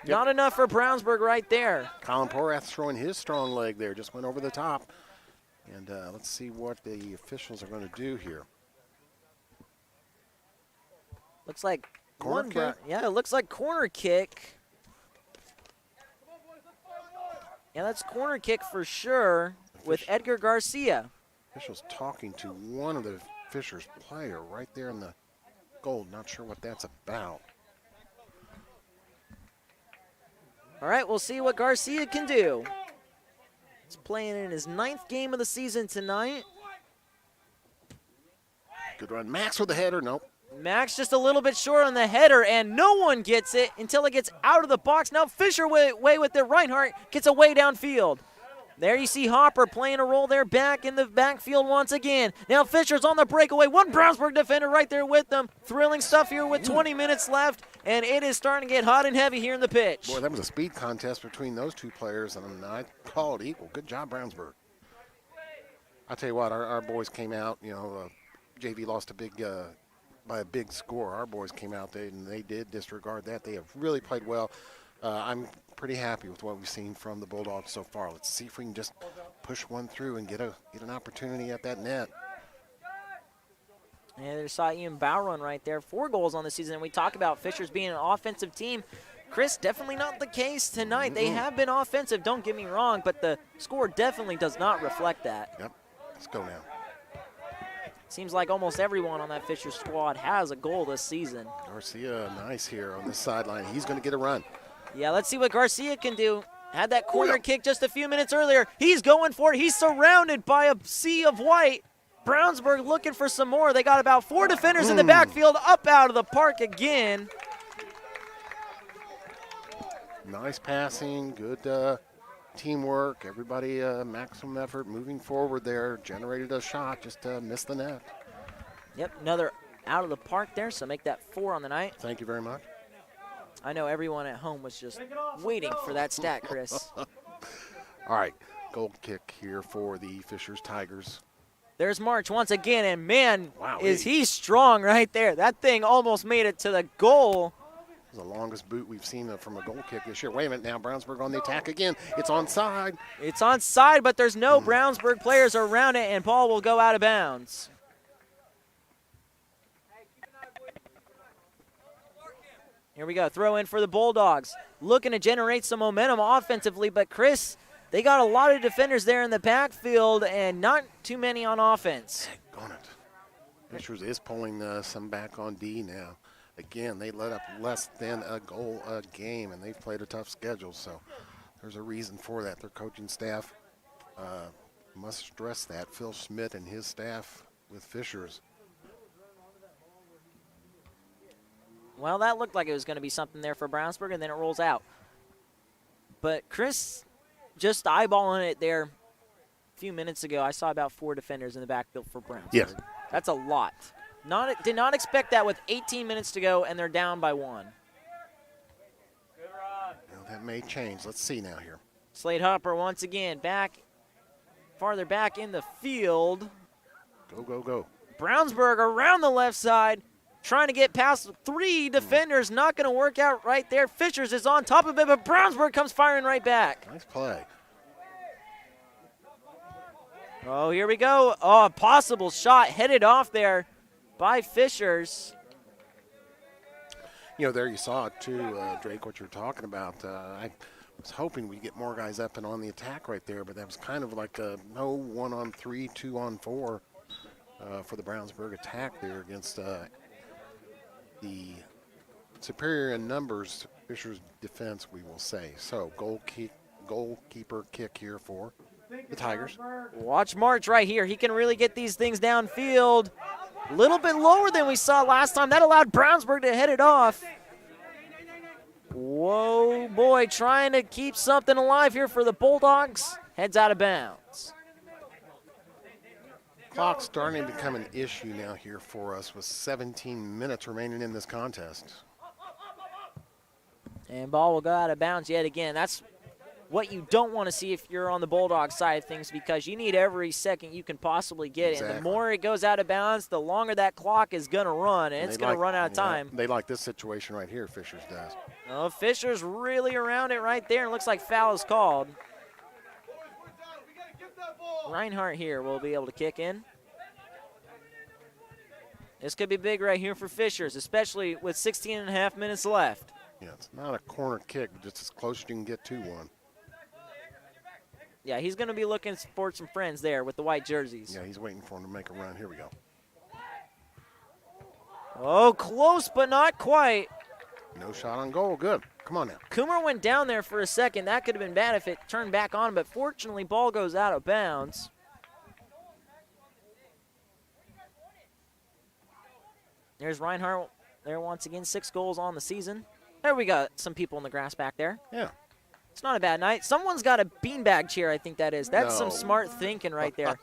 Yep. Not enough for Brownsburg right there. Colin Porath throwing his strong leg there. Just went over the top. And let's see what the officials are going to do here. Looks like Corner kick? Yeah, it looks like corner kick. Yeah, that's corner kick for sure with Edgar Garcia. Officials talking to one of the Fishers player right there in the goal. Not sure what that's about. All right, we'll see what Garcia can do. He's playing in his 9th game of the season tonight. Good run. Max with the header. Nope. Max just a little bit short on the header, and no one gets it until it gets out of the box. Now Fisher way with it. Reinhardt gets away downfield. There you see Hopper playing a role there back in the backfield once again. Now Fisher's on the breakaway. One Brownsburg defender right there with them. Thrilling stuff here with 20 minutes left, and it is starting to get hot and heavy here in the pitch. Boy, that was a speed contest between those two players, and I call it equal. Good job, Brownsburg. I'll tell you what, our boys came out, JV lost by a big score. Our boys came out, and they did disregard that. They have really played well. I'm pretty happy with what we've seen from the Bulldogs so far. Let's see if we can just push one through and get an opportunity at that net. And there's saw Ian Bowron right there. 4 goals on the season. And we talk about Fishers being an offensive team. Chris, definitely not the case tonight. They have been offensive, don't get me wrong, but the score definitely does not reflect that. Yep. Let's go now. Seems like almost everyone on that Fisher squad has a goal this season. Garcia, nice here on the sideline. He's going to get a run. Yeah, let's see what Garcia can do. Had that corner kick just a few minutes earlier. He's going for it. He's surrounded by a sea of white. Brownsburg looking for some more. They got about 4 defenders in the backfield, up out of the park again. Nice passing, good teamwork. Everybody maximum effort moving forward there. Generated a shot, just missed the net. Yep, another out of the park there, so make that 4 on the night. Thank you very much. I know everyone at home was just waiting for that stat, Chris. All right, goal kick here for the Fishers Tigers. There's March once again, and man, wow, is he strong right there. That thing almost made it to the goal. It's the longest boot we've seen from a goal kick this year. Wait a minute now, Brownsburg on the attack again. It's onside. It's onside, but there's no Brownsburg players around it, and ball will go out of bounds. Here we go, throw in for the Bulldogs. Looking to generate some momentum offensively, but Chris, they got a lot of defenders there in the backfield and not too many on offense. Gone it. Fishers is pulling some back on D now. Again, they let up less than a goal a game, and they've played a tough schedule, so there's a reason for that. Their coaching staff must stress that. Phil Schmidt and his staff with Fishers. Well, that looked like it was going to be something there for Brownsburg, and then it rolls out. But Chris, just eyeballing it there a few minutes ago, I saw about 4 defenders in the backfield for Brownsburg. Yes. That's a lot. Did not expect that with 18 minutes to go, and they're down by 1. Well, that may change. Let's see now here. Slade Hopper once again farther back in the field. Go, go, go. Brownsburg around the left side, trying to get past 3 defenders. Not going to work out right there. Fishers is on top of it, but Brownsburg comes firing right back. Nice play. Oh, here we go. Oh, a possible shot headed off there by Fishers. You know, there you saw it too, Drake, what you're talking about. I was hoping we'd get more guys up and on the attack right there, but that was kind of like a no 1-on-3, 2-on-4 for the Brownsburg attack there against the superior in numbers Fisher's defense, we will say. So goalkeeper kick here for the Tigers. Watch March right here. He can really get these things downfield. A little bit lower than we saw last time. That allowed Brownsburg to head it off. Whoa, boy, trying to keep something alive here for the Bulldogs. Heads out of bounds. Clock's starting to become an issue now here for us with 17 minutes remaining in this contest. And ball will go out of bounds yet again. That's what you don't want to see if you're on the Bulldog side of things, because you need every second you can possibly get. Exactly. And the more it goes out of bounds, the longer that clock is going to run, and it's going to run out of time. They like this situation right here, Fishers does. Oh, Fisher's really around it right there, and it looks like foul is called. Reinhardt here will be able to kick in. This could be big right here for Fishers, especially with 16.5 minutes left. Yeah, it's not a corner kick, but just as close as you can get to one. Yeah, he's going to be looking for some friends there with the white jerseys. Yeah, he's waiting for him to make a run. Here we go. Oh, close, but not quite. No shot on goal. Good. Come on now. Coomer went down there for a second. That could have been bad if it turned back on, but fortunately, ball goes out of bounds. There's Reinhardt there once again, 6 goals on the season. There we got some people in the grass back there. Yeah. It's not a bad night. Someone's got a beanbag chair, I think that is. That's some smart thinking right there.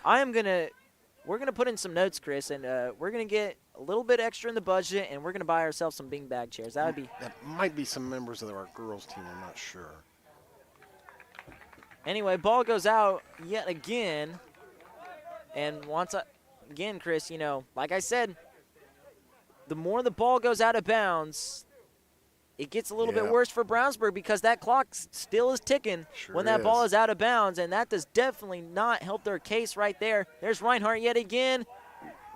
We're gonna put in some notes, Chris, and we're gonna get a little bit extra in the budget, and we're gonna buy ourselves some beanbag chairs. That might be some members of our girls team. I'm not sure. Anyway, ball goes out yet again, and again, Chris, you know, like I said, the more the ball goes out of bounds, it gets a little bit worse for Brownsburg, because that clock still is ticking when that ball is out of bounds, and that does definitely not help their case right there. There's Reinhardt yet again,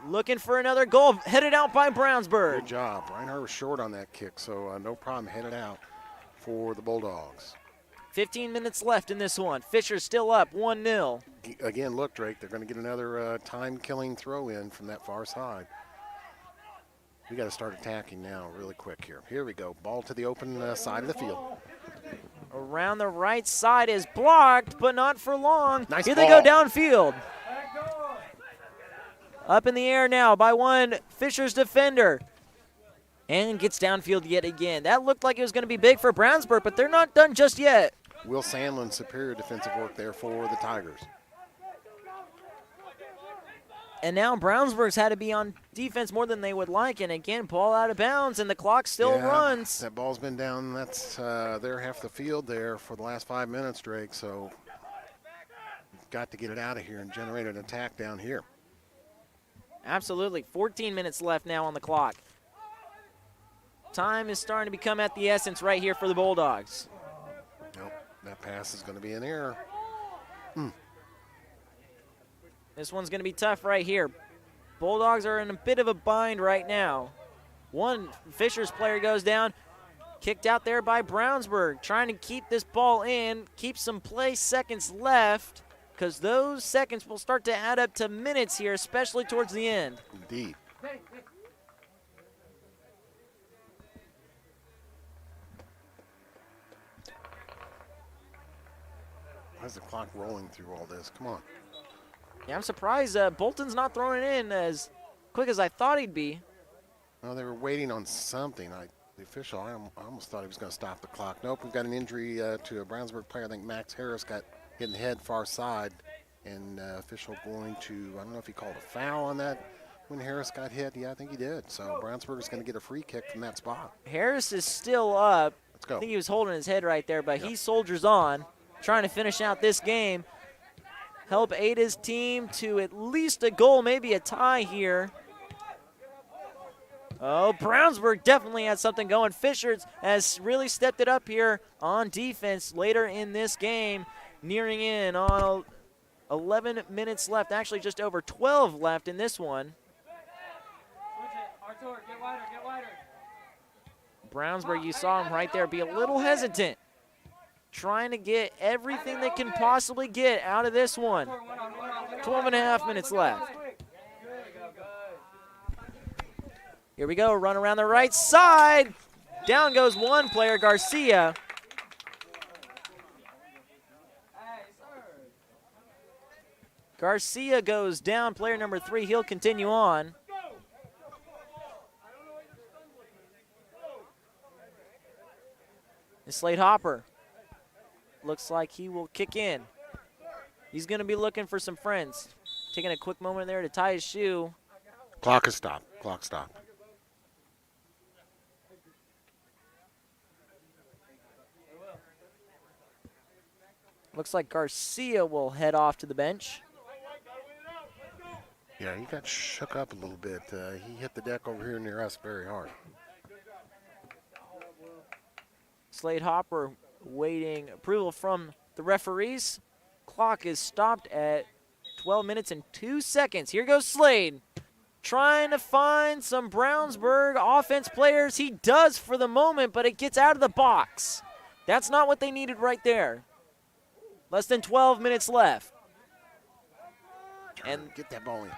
looking for another goal, headed out by Brownsburg. Good job. Reinhardt was short on that kick, so no problem headed out for the Bulldogs. 15 minutes left in this one. Fisher's still up 1-0. Again, look, Drake, they're going to get another time-killing throw in from that far side. We got to start attacking now really quick here. Here we go. Ball to the open side of the field. Around the right side is blocked, but not for long. Nice Here ball. they go downfield. Up in the air now by one Fisher's defender. And gets downfield yet again. That looked like it was going to be big for Brownsburg, but they're not done just yet. Will Sandlin, superior defensive work there for the Tigers. And now Brownsburg's had to be on defense more than they would like. And again, ball out of bounds, and the clock still runs. That ball's been down. That's their half the field there for the last 5 minutes, Drake. So we've got to get it out of here and generate an attack down here. Absolutely. 14 minutes left now on the clock. Time is starting to become at the essence right here for the Bulldogs. Nope, that pass is going to be an error. This one's going to be tough right here. Bulldogs are in a bit of a bind right now. One Fisher's player goes down. Kicked out there by Brownsburg. Trying to keep this ball in. Keep some play seconds left, because those seconds will start to add up to minutes here, especially towards the end. Indeed. Why is the clock rolling through all this? Come on. Yeah, I'm surprised Bolton's not throwing it in as quick as I thought he'd be. Well, they were waiting on something. The official, I almost thought he was going to stop the clock. Nope, we've got an injury to a Brownsburg player. I think Max Harris got hit in the head far side, and official going to, I don't know if he called a foul on that when Harris got hit. Yeah, I think he did. So Brownsburg is going to get a free kick from that spot. Harris is still up. Let's go. I think he was holding his head right there, but he soldiers on, trying to finish out this game. Help aid his team to at least a goal, maybe a tie here. Oh, Brownsburg definitely has something going. Fisher has really stepped it up here on defense later in this game, nearing in on 11 minutes left, actually just over 12 left in this one. Switch it. Artur, get wider, get wider. Brownsburg, you saw him right there be a little hesitant, trying to get everything they can possibly get out of this one. 12 and a half minutes left. Here we go, run around the right side. Down goes one player, Garcia. Garcia goes down, player number 3. He'll continue on. And Slade Hopper looks like he will kick in. He's going to be looking for some friends. Taking a quick moment there to tie his shoe. Clock is stopped. Clock stopped. Looks like Garcia will head off to the bench. Yeah, he got shook up a little bit. He hit the deck over here near us very hard. Slade Hopper waiting approval from the referees. Clock is stopped at 12 minutes and 2 seconds. Here goes Slade, trying to find some Brownsburg offense players. He does for the moment, but it gets out of the box. That's not what they needed right there. Less than 12 minutes left. And get that ball in.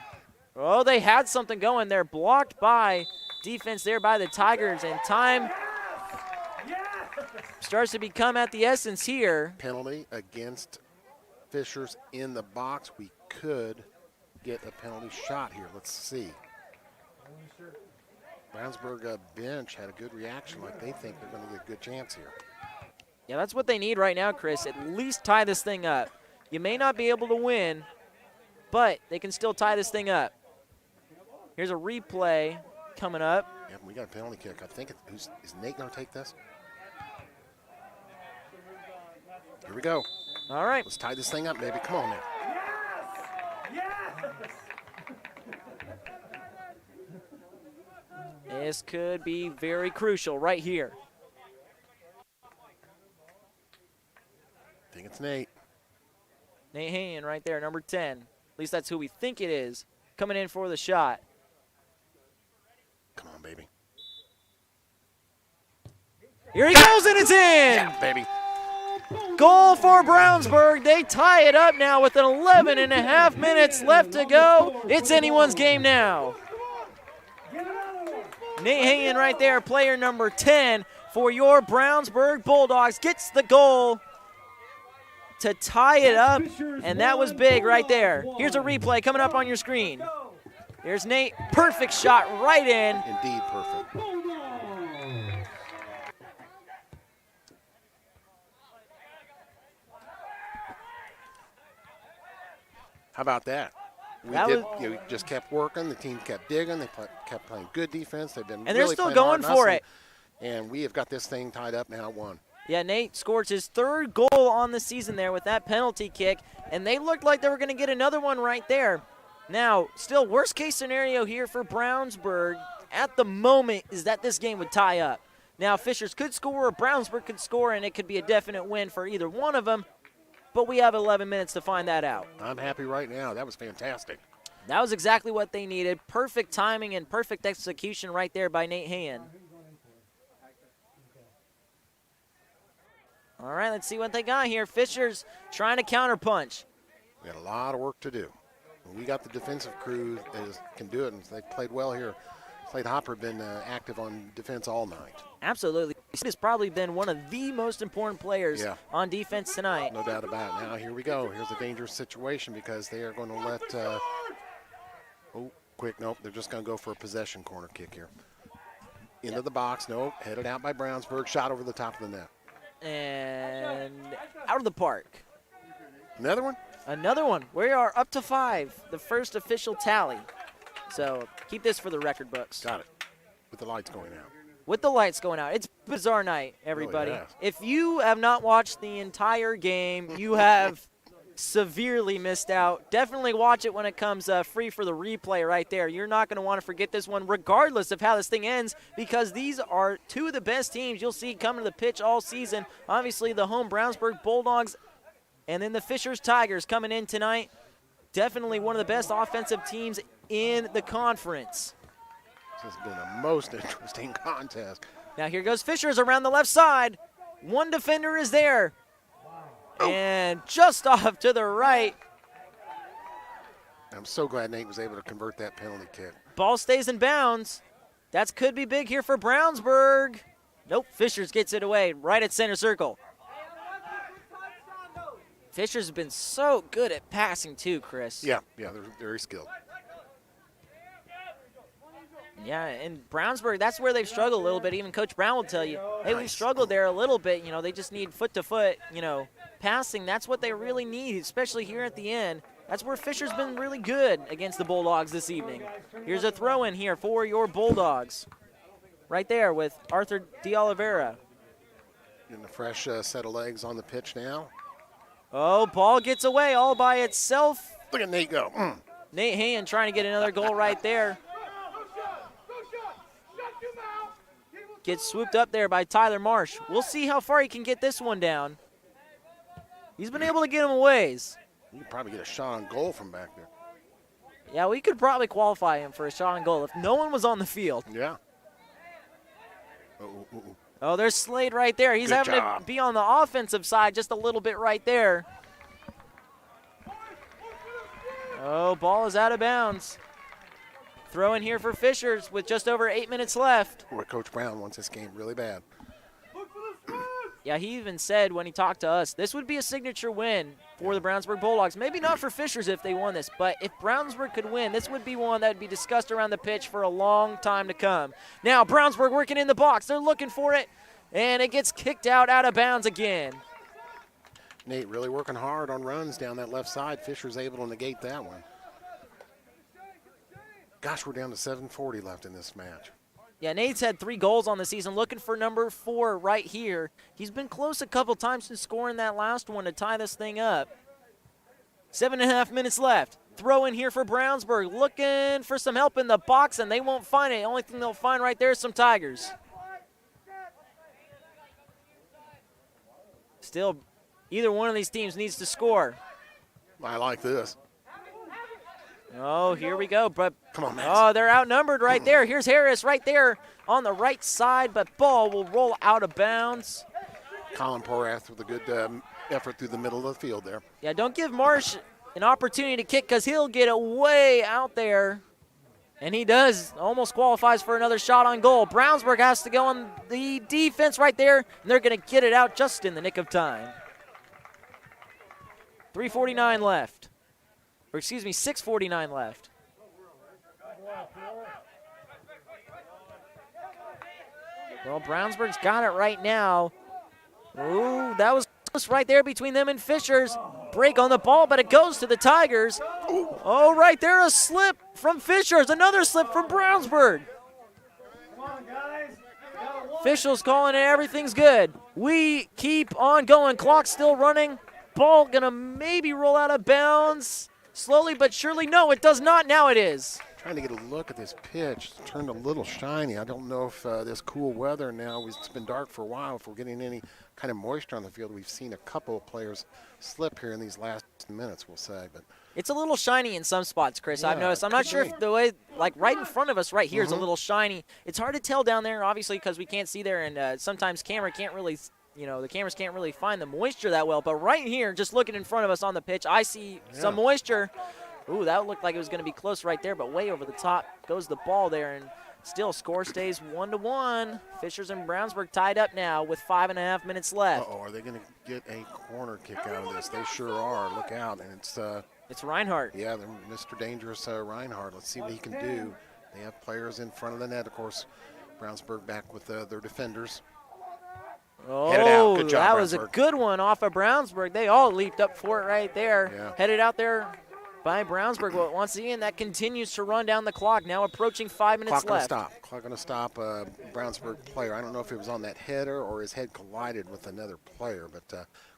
Oh, they had something going there. Blocked by defense there by the Tigers, and time starts to become at the essence here. Penalty against Fishers in the box. We could get a penalty shot here. Let's see. Brownsburg bench had a good reaction, like they think they're going to get a good chance here. Yeah, that's what they need right now, Chris. At least tie this thing up. You may not be able to win, but they can still tie this thing up. Here's a replay coming up. Yeah, we got a penalty kick. I think is Nate going to take this? Here we go. All right. Let's tie this thing up, baby. Come on now. This could be very crucial right here. I think it's Nate. Nate Hayden right there, number 10. At least that's who we think it is. Coming in for the shot. Come on, baby. Here he goes, and it's in! Yeah, baby. Goal for Brownsburg. They tie it up now with 11 and a half minutes left to go. It's anyone's game now. Nate Hayden right there, player number 10 for your Brownsburg Bulldogs, gets the goal to tie it up, and that was big right there. Here's a replay coming up on your screen. There's Nate, perfect shot right in. Indeed perfect. How about that? We just kept working. The team kept digging. They kept playing good defense. They've been and really they're still playing going hard for it. And we have got this thing tied up now at 1. Yeah, Nate scores his 3rd goal on the season there with that penalty kick, and they looked like they were going to get another one right there. Now, still worst case scenario here for Brownsburg at the moment is that this game would tie up. Now, Fishers could score or Brownsburg could score, and it could be a definite win for either one of them, but we have 11 minutes to find that out. I'm happy right now. That was fantastic. That was exactly what they needed. Perfect timing and perfect execution right there by Nate Hand. All right, let's see what they got here. Fishers trying to counterpunch. We got a lot of work to do. We got the defensive crew that can do it, and they played well here. Slade Hopper been active on defense all night. Absolutely. He has probably been one of the most important players on defense tonight. No doubt about it. Now, here we go. Here's a dangerous situation because they are going to let nope, they're just going to go for a possession corner kick here. Into the box, nope, headed out by Brownsburg, shot over the top of the net. And out of the park. Another one? Another one. We are up to 5, the first official tally. So keep this for the record books. Got it. With the lights going out. With the lights going out. It's a bizarre night, everybody. Really is. If you have not watched the entire game, you have severely missed out. Definitely watch it when it comes free for the replay right there. You're not going to want to forget this one regardless of how this thing ends, because these are 2 of the best teams you'll see coming to the pitch all season. Obviously the home Brownsburg Bulldogs and then the Fishers Tigers coming in tonight. definitely one of the best offensive teams in the conference. This has been a most interesting contest. Now here goes Fishers around the left side. One defender is there. And just off to the right. I'm so glad Nate was able to convert that penalty kick. Ball stays in bounds. That could be big here for Brownsburg. Nope, Fishers gets it away right at center circle. Fishers has been so good at passing too, Chris. Yeah, they're very skilled. Yeah, and Brownsburg, that's where they've struggled a little bit. Even Coach Brown will tell you, hey, we've struggled there a little bit. You know, they just need foot-to-foot, passing. That's what they really need, especially here at the end. That's where Fisher's been really good against the Bulldogs this evening. Here's a throw-in here for your Bulldogs. Right there with Arthur De Oliveira. Getting a fresh set of legs on the pitch now. Oh, ball gets away all by itself. Look at Nate go. Nate Hand trying to get another goal right there. Gets swooped up there by Tyler Marsh. We'll see how far he can get this one down. He's been able to get him a ways. You could probably get a shot on goal from back there. Yeah, we could probably qualify him for a shot on goal if no one was on the field. Yeah. Oh, there's Slade right there. He's having to be on the offensive side just a little bit right there. Oh, ball is out of bounds. Throw in here for Fishers with just over 8 minutes left. Boy, Coach Brown wants this game really bad. Yeah, he even said when he talked to us, this would be a signature win for the Brownsburg Bulldogs. Maybe not for Fishers if they won this, but if Brownsburg could win, this would be one that would be discussed around the pitch for a long time to come. Now, Brownsburg working in the box. They're looking for it, and it gets kicked out of bounds again. Nate really working hard on runs down that left side. Fisher's able to negate that one. Gosh, we're down to 7:40 left in this match. Yeah, Nate's had 3 goals on the season, looking for number 4 right here. He's been close a couple times to scoring that last one to tie this thing up. 7.5 minutes left. Throw in here for Brownsburg, looking for some help in the box, and they won't find it. The only thing they'll find right there is some Tigers. Still, either one of these teams needs to score. I like this. Oh, here we go. But come on, Max. Oh, they're outnumbered right there. Here's Harris right there on the right side, but ball will roll out of bounds. Colin Porath with a good effort through the middle of the field there. Yeah, don't give Marsh an opportunity to kick because he'll get it way out there. And he does. Almost qualifies for another shot on goal. Brownsburg has to go on the defense right there, and they're going to get it out just in the nick of time. 3:49 left. Or excuse me, 6:49 left. Well, Brownsburg's got it right now. Ooh, that was close right there between them and Fishers. Break on the ball, but it goes to the Tigers. Oh, right there, a slip from Fishers. Another slip from Brownsburg. Officials calling it, everything's good. We keep on going. Clock still running. Ball gonna maybe roll out of bounds. Slowly but surely, no, it does not. Now it is. Trying to get a look at this pitch. It's turned a little shiny. I don't know if this cool weather now, it's been dark for a while, if we're getting any kind of moisture on the field. We've seen a couple of players slip here in these last minutes, we'll say. But it's a little shiny in some spots, Chris. Yeah, I've noticed. I'm not sure if the way, like right in front of us right here is a Mhm. little shiny. It's hard to tell down there, obviously, because we can't see there, and sometimes camera can't really, the cameras can't really find the moisture that well. But right here, just looking in front of us on the pitch, I see some moisture. Ooh, that looked like it was going to be close right there, but way over the top goes the ball there, and still score stays 1-1. Fishers and Brownsburg tied up now with 5.5 minutes left. are they going to get a corner kick out of this? They sure are. Look out. And it's Reinhardt. Yeah, Mr. Dangerous Reinhardt. Let's see what he can do. They have players in front of the net, of course. Brownsburg back with their defenders. Oh, headed out. Good job, that was a Brownsburg. good one off of Brownsburg. They all leaped up for it right there. Yeah. Headed out there by Brownsburg. But once again, that continues to run down the clock. Now approaching 5 minutes left. Clock going to stop. Brownsburg player. I don't know if it was on that header or his head collided with another player, but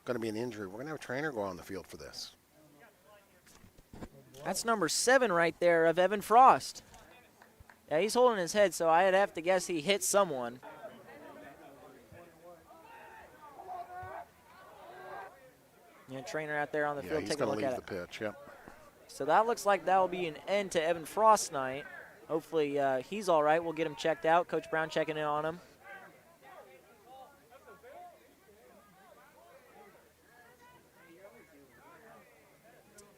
going to be an injury. We're going to have a trainer go on the field for this. That's number 7 right there of Evan Frost. Yeah, he's holding his head, so I'd have to guess he hit someone. Yeah, trainer out there on the field taking a look at it. He's going to leave the pitch, yep. So that looks like that will be an end to Evan Frost's night. Hopefully he's all right. We'll get him checked out. Coach Brown checking in on him.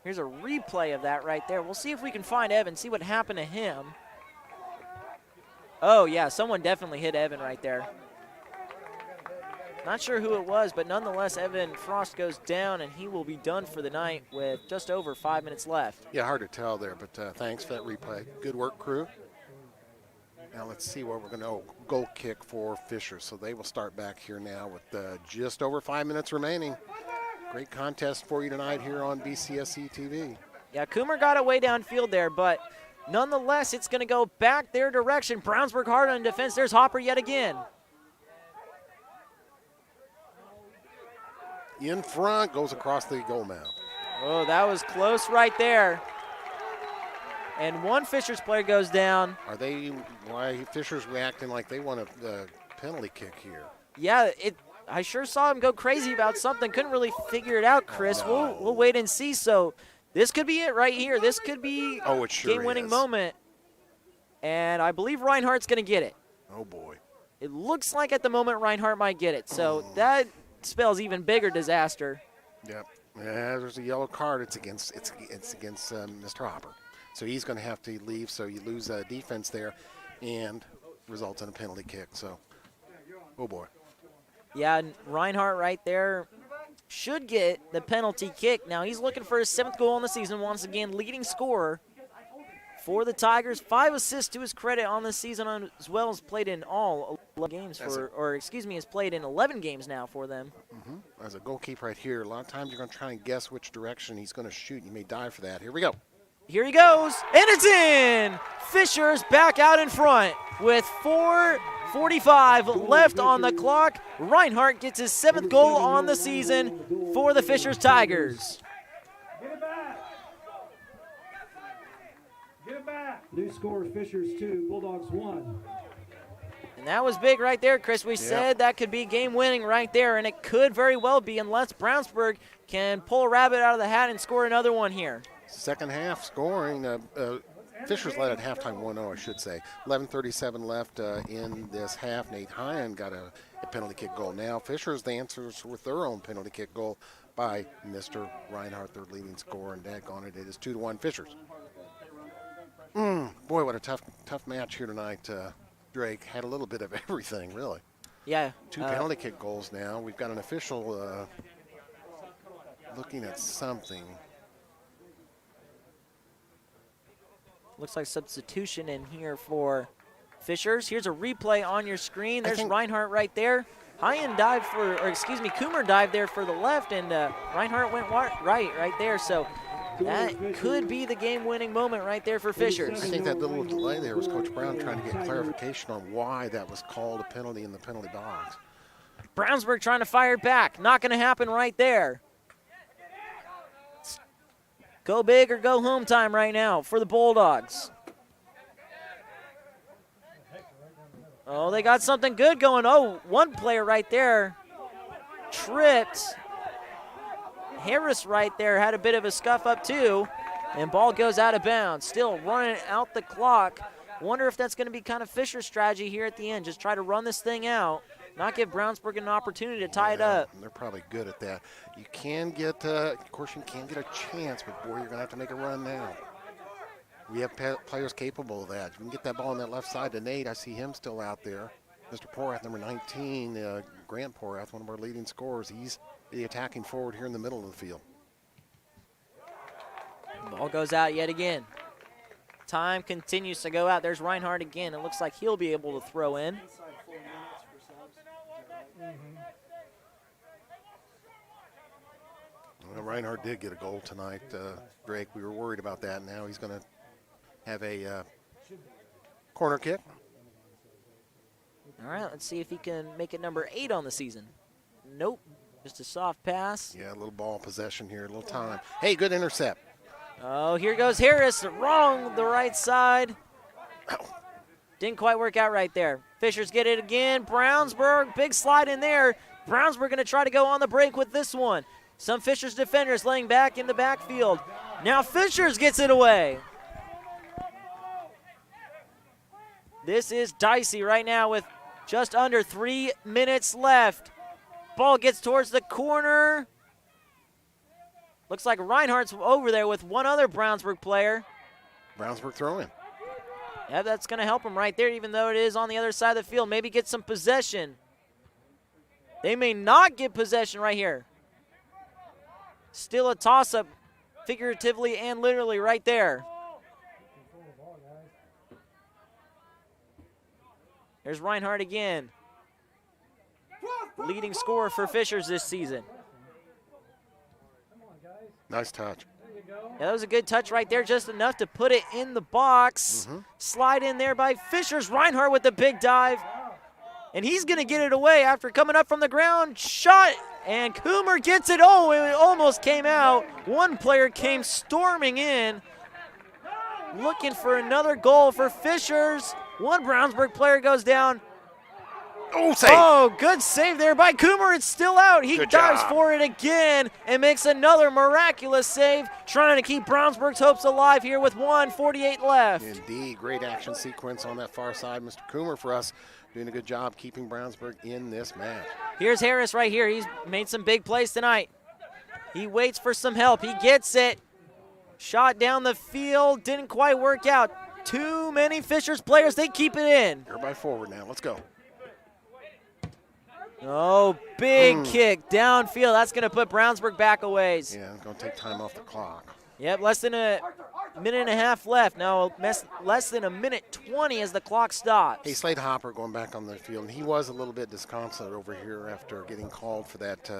Here's a replay of that right there. We'll see if we can find Evan, see what happened to him. Oh, yeah, someone definitely hit Evan right there. Not sure who it was, but nonetheless, Evan Frost goes down, and he will be done for the night with just over 5 minutes left. Yeah, hard to tell there, but thanks for that replay. Good work, crew. Now let's see what we're going to goal kick for Fisher. So they will start back here now with just over 5 minutes remaining. Great contest for you tonight here on BCSC TV. Yeah, Coomer got it way downfield there, but nonetheless, it's going to go back their direction. Brownsburg hard on defense. There's Hopper yet again. In front, goes across the goal mount. Oh, that was close right there. And one Fishers player goes down. Why Fisher's reacting like they want a penalty kick here? Yeah, I sure saw him go crazy about something. Couldn't really figure it out, Chris. Oh, no. We'll wait and see. So this could be it right here. This could be it sure game-winning is. moment. And I believe Reinhardt's going to get it. Oh, boy. It looks like at the moment Reinhardt might get it. So that spells even bigger disaster. Yep. Yeah, there's a yellow card. It's against Mr. Hopper. So he's going to have to leave. So you lose defense there, and results in a penalty kick. So, oh boy. Yeah, Reinhardt right there should get the penalty kick. Now he's looking for his 7th goal in the season. Once again, leading scorer for the Tigers. 5 assists to his credit on the season, as well as played in all 11 games has played in 11 games now for them. As a goalkeeper right here, a lot of times you're going to try and guess which direction he's going to shoot. You may die for that. Here we go. Here he goes, and it's in! Fisher's back out in front with 4:45 left on the clock. Reinhardt gets his 7th goal on the season for the Fishers Tigers. Get it back. Get it back. New score, Fishers 2, Bulldogs 1. And that was big right there, Chris. We said that could be game-winning right there, and it could very well be unless Brownsburg can pull a rabbit out of the hat and score another one here. Second half scoring. Fisher's led at halftime 1-0, I should say. 11:37 left in this half. Nate Hyan got a penalty kick goal. Now Fisher's the answers with their own penalty kick goal by Mr. Reinhardt, their leading scorer, and daggone it, it is 2-1 Fishers. Boy, what a tough match here tonight. Drake had a little bit of everything, really. Yeah. 2 penalty kick goals now. We've got an official looking at something. Looks like substitution in here for Fishers. Here's a replay on your screen. There's Reinhardt right there. Hyan dived Coomer dived there for the left, and Reinhardt went right there. So that could be the game-winning moment right there for Fishers. I think that little delay there was Coach Brown trying to get clarification on why that was called a penalty in the penalty box. Brownsburg trying to fire back. Not going to happen right there. Go big or go home time right now for the Bulldogs. Oh, they got something good going. Oh, one player right there tripped. Harris right there had a bit of a scuff up too, and ball goes out of bounds. Still running out the clock. Wonder if that's going to be kind of Fisher's strategy here at the end. Just try to run this thing out, not give Brownsburg an opportunity to tie it up. They're probably good at that. You can get, of course, you can get a chance, but boy, you're going to have to make a run now. We have players capable of that. You can get that ball on that left side to Nate. I see him still out there. Mr. Porath, number 19, Grant Porath, one of our leading scorers. He's the attacking forward here in the middle of the field. Ball goes out yet again. Time continues to go out. There's Reinhardt again. It looks like he'll be able to throw in. Well, Reinhardt did get a goal tonight, Drake. We were worried about that. Now he's going to have a corner kick. All right, let's see if he can make it number 8 on the season. Nope, just a soft pass. Yeah, a little ball possession here, a little time. Hey, good intercept. Oh, here goes Harris, wrong the right side. Didn't quite work out right there. Fishers get it again. Brownsburg, big slide in there. Brownsburg going to try to go on the break with this one. Some Fishers defenders laying back in the backfield. Now Fishers gets it away. This is dicey right now with just under 3 minutes left. Ball gets towards the corner. Looks like Reinhardt's over there with one other Brownsburg player. Brownsburg throw in. Yeah, that's going to help him right there, even though it is on the other side of the field. Maybe get some possession. They may not get possession right here. Still a toss-up, figuratively and literally right there. There's Reinhardt again. Leading scorer for Fishers this season. Nice touch. Yeah, that was a good touch right there, just enough to put it in the box. Slide in there by Fishers. Reinhardt with the big dive. And he's going to get it away after coming up from the ground. Shot, and Coomer gets it. Oh, it almost came out. One player came storming in, looking for another goal for Fishers. One Brownsburg player goes down. Oh, save. Oh, good save there by Coomer. It's still out. He Good dives job. for it again and makes another miraculous save, trying to keep Brownsburg's hopes alive here with 1:48 left. Indeed, great action sequence on that far side. Mr. Coomer for us doing a good job keeping Brownsburg in this match. Here's Harris right here. He's made some big plays tonight. He waits for some help. He gets it. Shot down the field. Didn't quite work out. Too many Fishers players. They keep it in. Everybody forward now. Let's go. Oh, big kick downfield. That's going to put Brownsburg back a ways. Yeah, it's going to take time off the clock. Yep, less than a minute and a half left. Now less than a minute 20 as the clock stops. Hey, Slade Hopper going back on the field, and he was a little bit disconsolate over here after getting called for that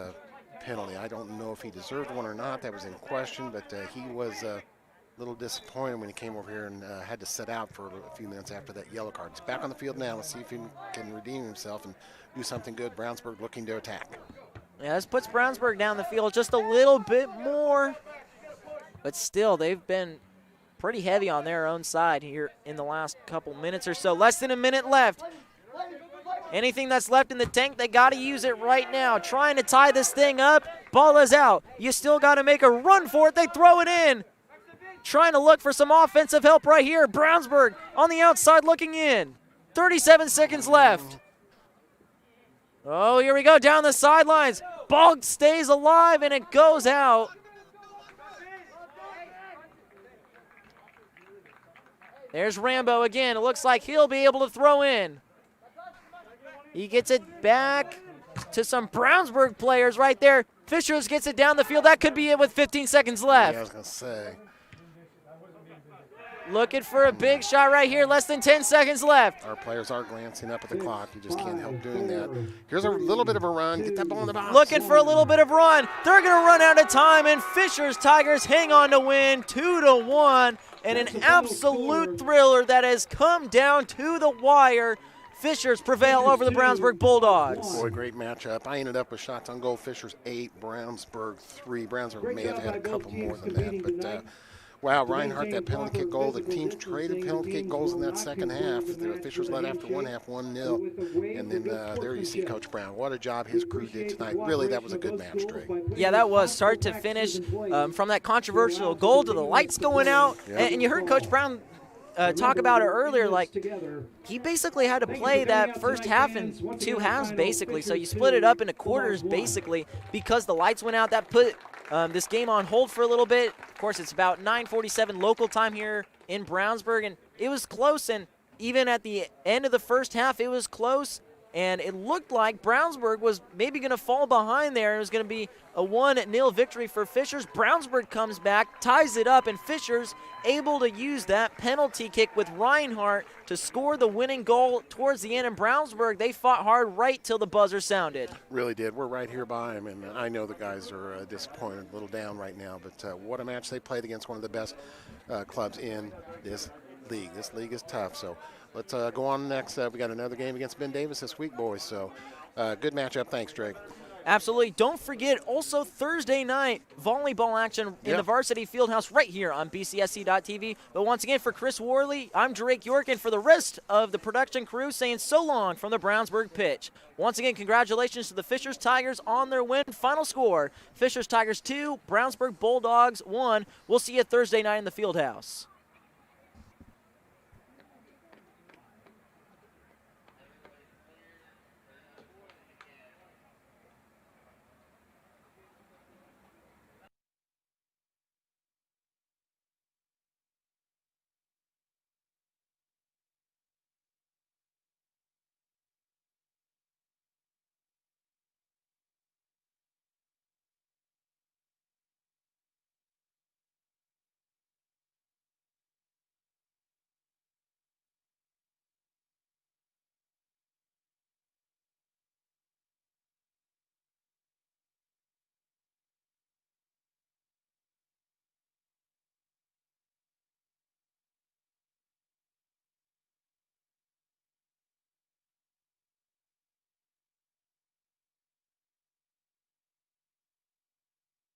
penalty. I don't know if he deserved one or not. That was in question, but he was a little disappointed when he came over here and had to sit out for a few minutes after that yellow card. He's back on the field now. Let's see if he can redeem himself and do something good. Brownsburg looking to attack. Yeah, this puts Brownsburg down the field just a little bit more. But still, they've been pretty heavy on their own side here in the last couple minutes or so. Less than a minute left. Anything that's left in the tank, they got to use it right now. Trying to tie this thing up. Ball is out. You still got to make a run for it. They throw it in. Trying to look for some offensive help right here. Brownsburg on the outside looking in. 37 seconds left. Oh, here we go down the sidelines. Ball stays alive and it goes out. There's Rambo again. It looks like he'll be able to throw in. He gets it back to some Brownsburg players right there. Fishers gets it down the field. That could be it with 15 seconds left. Yeah, I was going to say. Looking for a big shot right here. Less than 10 seconds left. Our players are glancing up at the clock. You just can't help doing that. Here's a little bit of a run. Get that ball in the box. Looking for a little bit of run. They're going to run out of time, and Fishers Tigers hang on to win 2-1. And an absolute thriller that has come down to the wire. Fishers prevail over the Brownsburg Bulldogs. Boy, great matchup. I ended up with shots on goal. Fishers 8, Brownsburg 3. Brownsburg may have had a couple more than that, but wow, Reinhardt, that penalty kick goal. The teams traded penalty kick goals in that second half. The Fishers led after one half, 1-0. And then there you see Coach Brown. What a job his crew did tonight. Really, that was a good match, Drake. Yeah, that was start to finish. From that controversial goal to the lights going out. And you heard Coach Brown talk about it earlier, like he basically had to play that first half in 2 halves basically, so you split it up into quarters basically because the lights went out. That put this game on hold for a little bit. Of course, it's about 9:47 local time here in Brownsburg, and it was close, and even at the end of the first half, it was close, and it looked like Brownsburg was maybe going to fall behind there. It was going to be a 1-0 victory for Fishers. Brownsburg comes back, ties it up, and Fishers able to use that penalty kick with Reinhardt to score the winning goal towards the end. And Brownsburg, they fought hard right till the buzzer sounded. Really did. We're right here by them, and I know the guys are disappointed, a little down right now, but what a match they played against one of the best clubs in this league. This league is tough, so let's go on next. We got another game against Ben Davis this week, boys, so good matchup. Thanks, Drake. Absolutely. Don't forget, also Thursday night, volleyball action in the Varsity Fieldhouse right here on BCSC.TV. But once again, for Chris Worley, I'm Drake York, and for the rest of the production crew, saying so long from the Brownsburg pitch. Once again, congratulations to the Fishers Tigers on their win. Final score, Fishers Tigers 2, Brownsburg Bulldogs 1. We'll see you Thursday night in the Fieldhouse.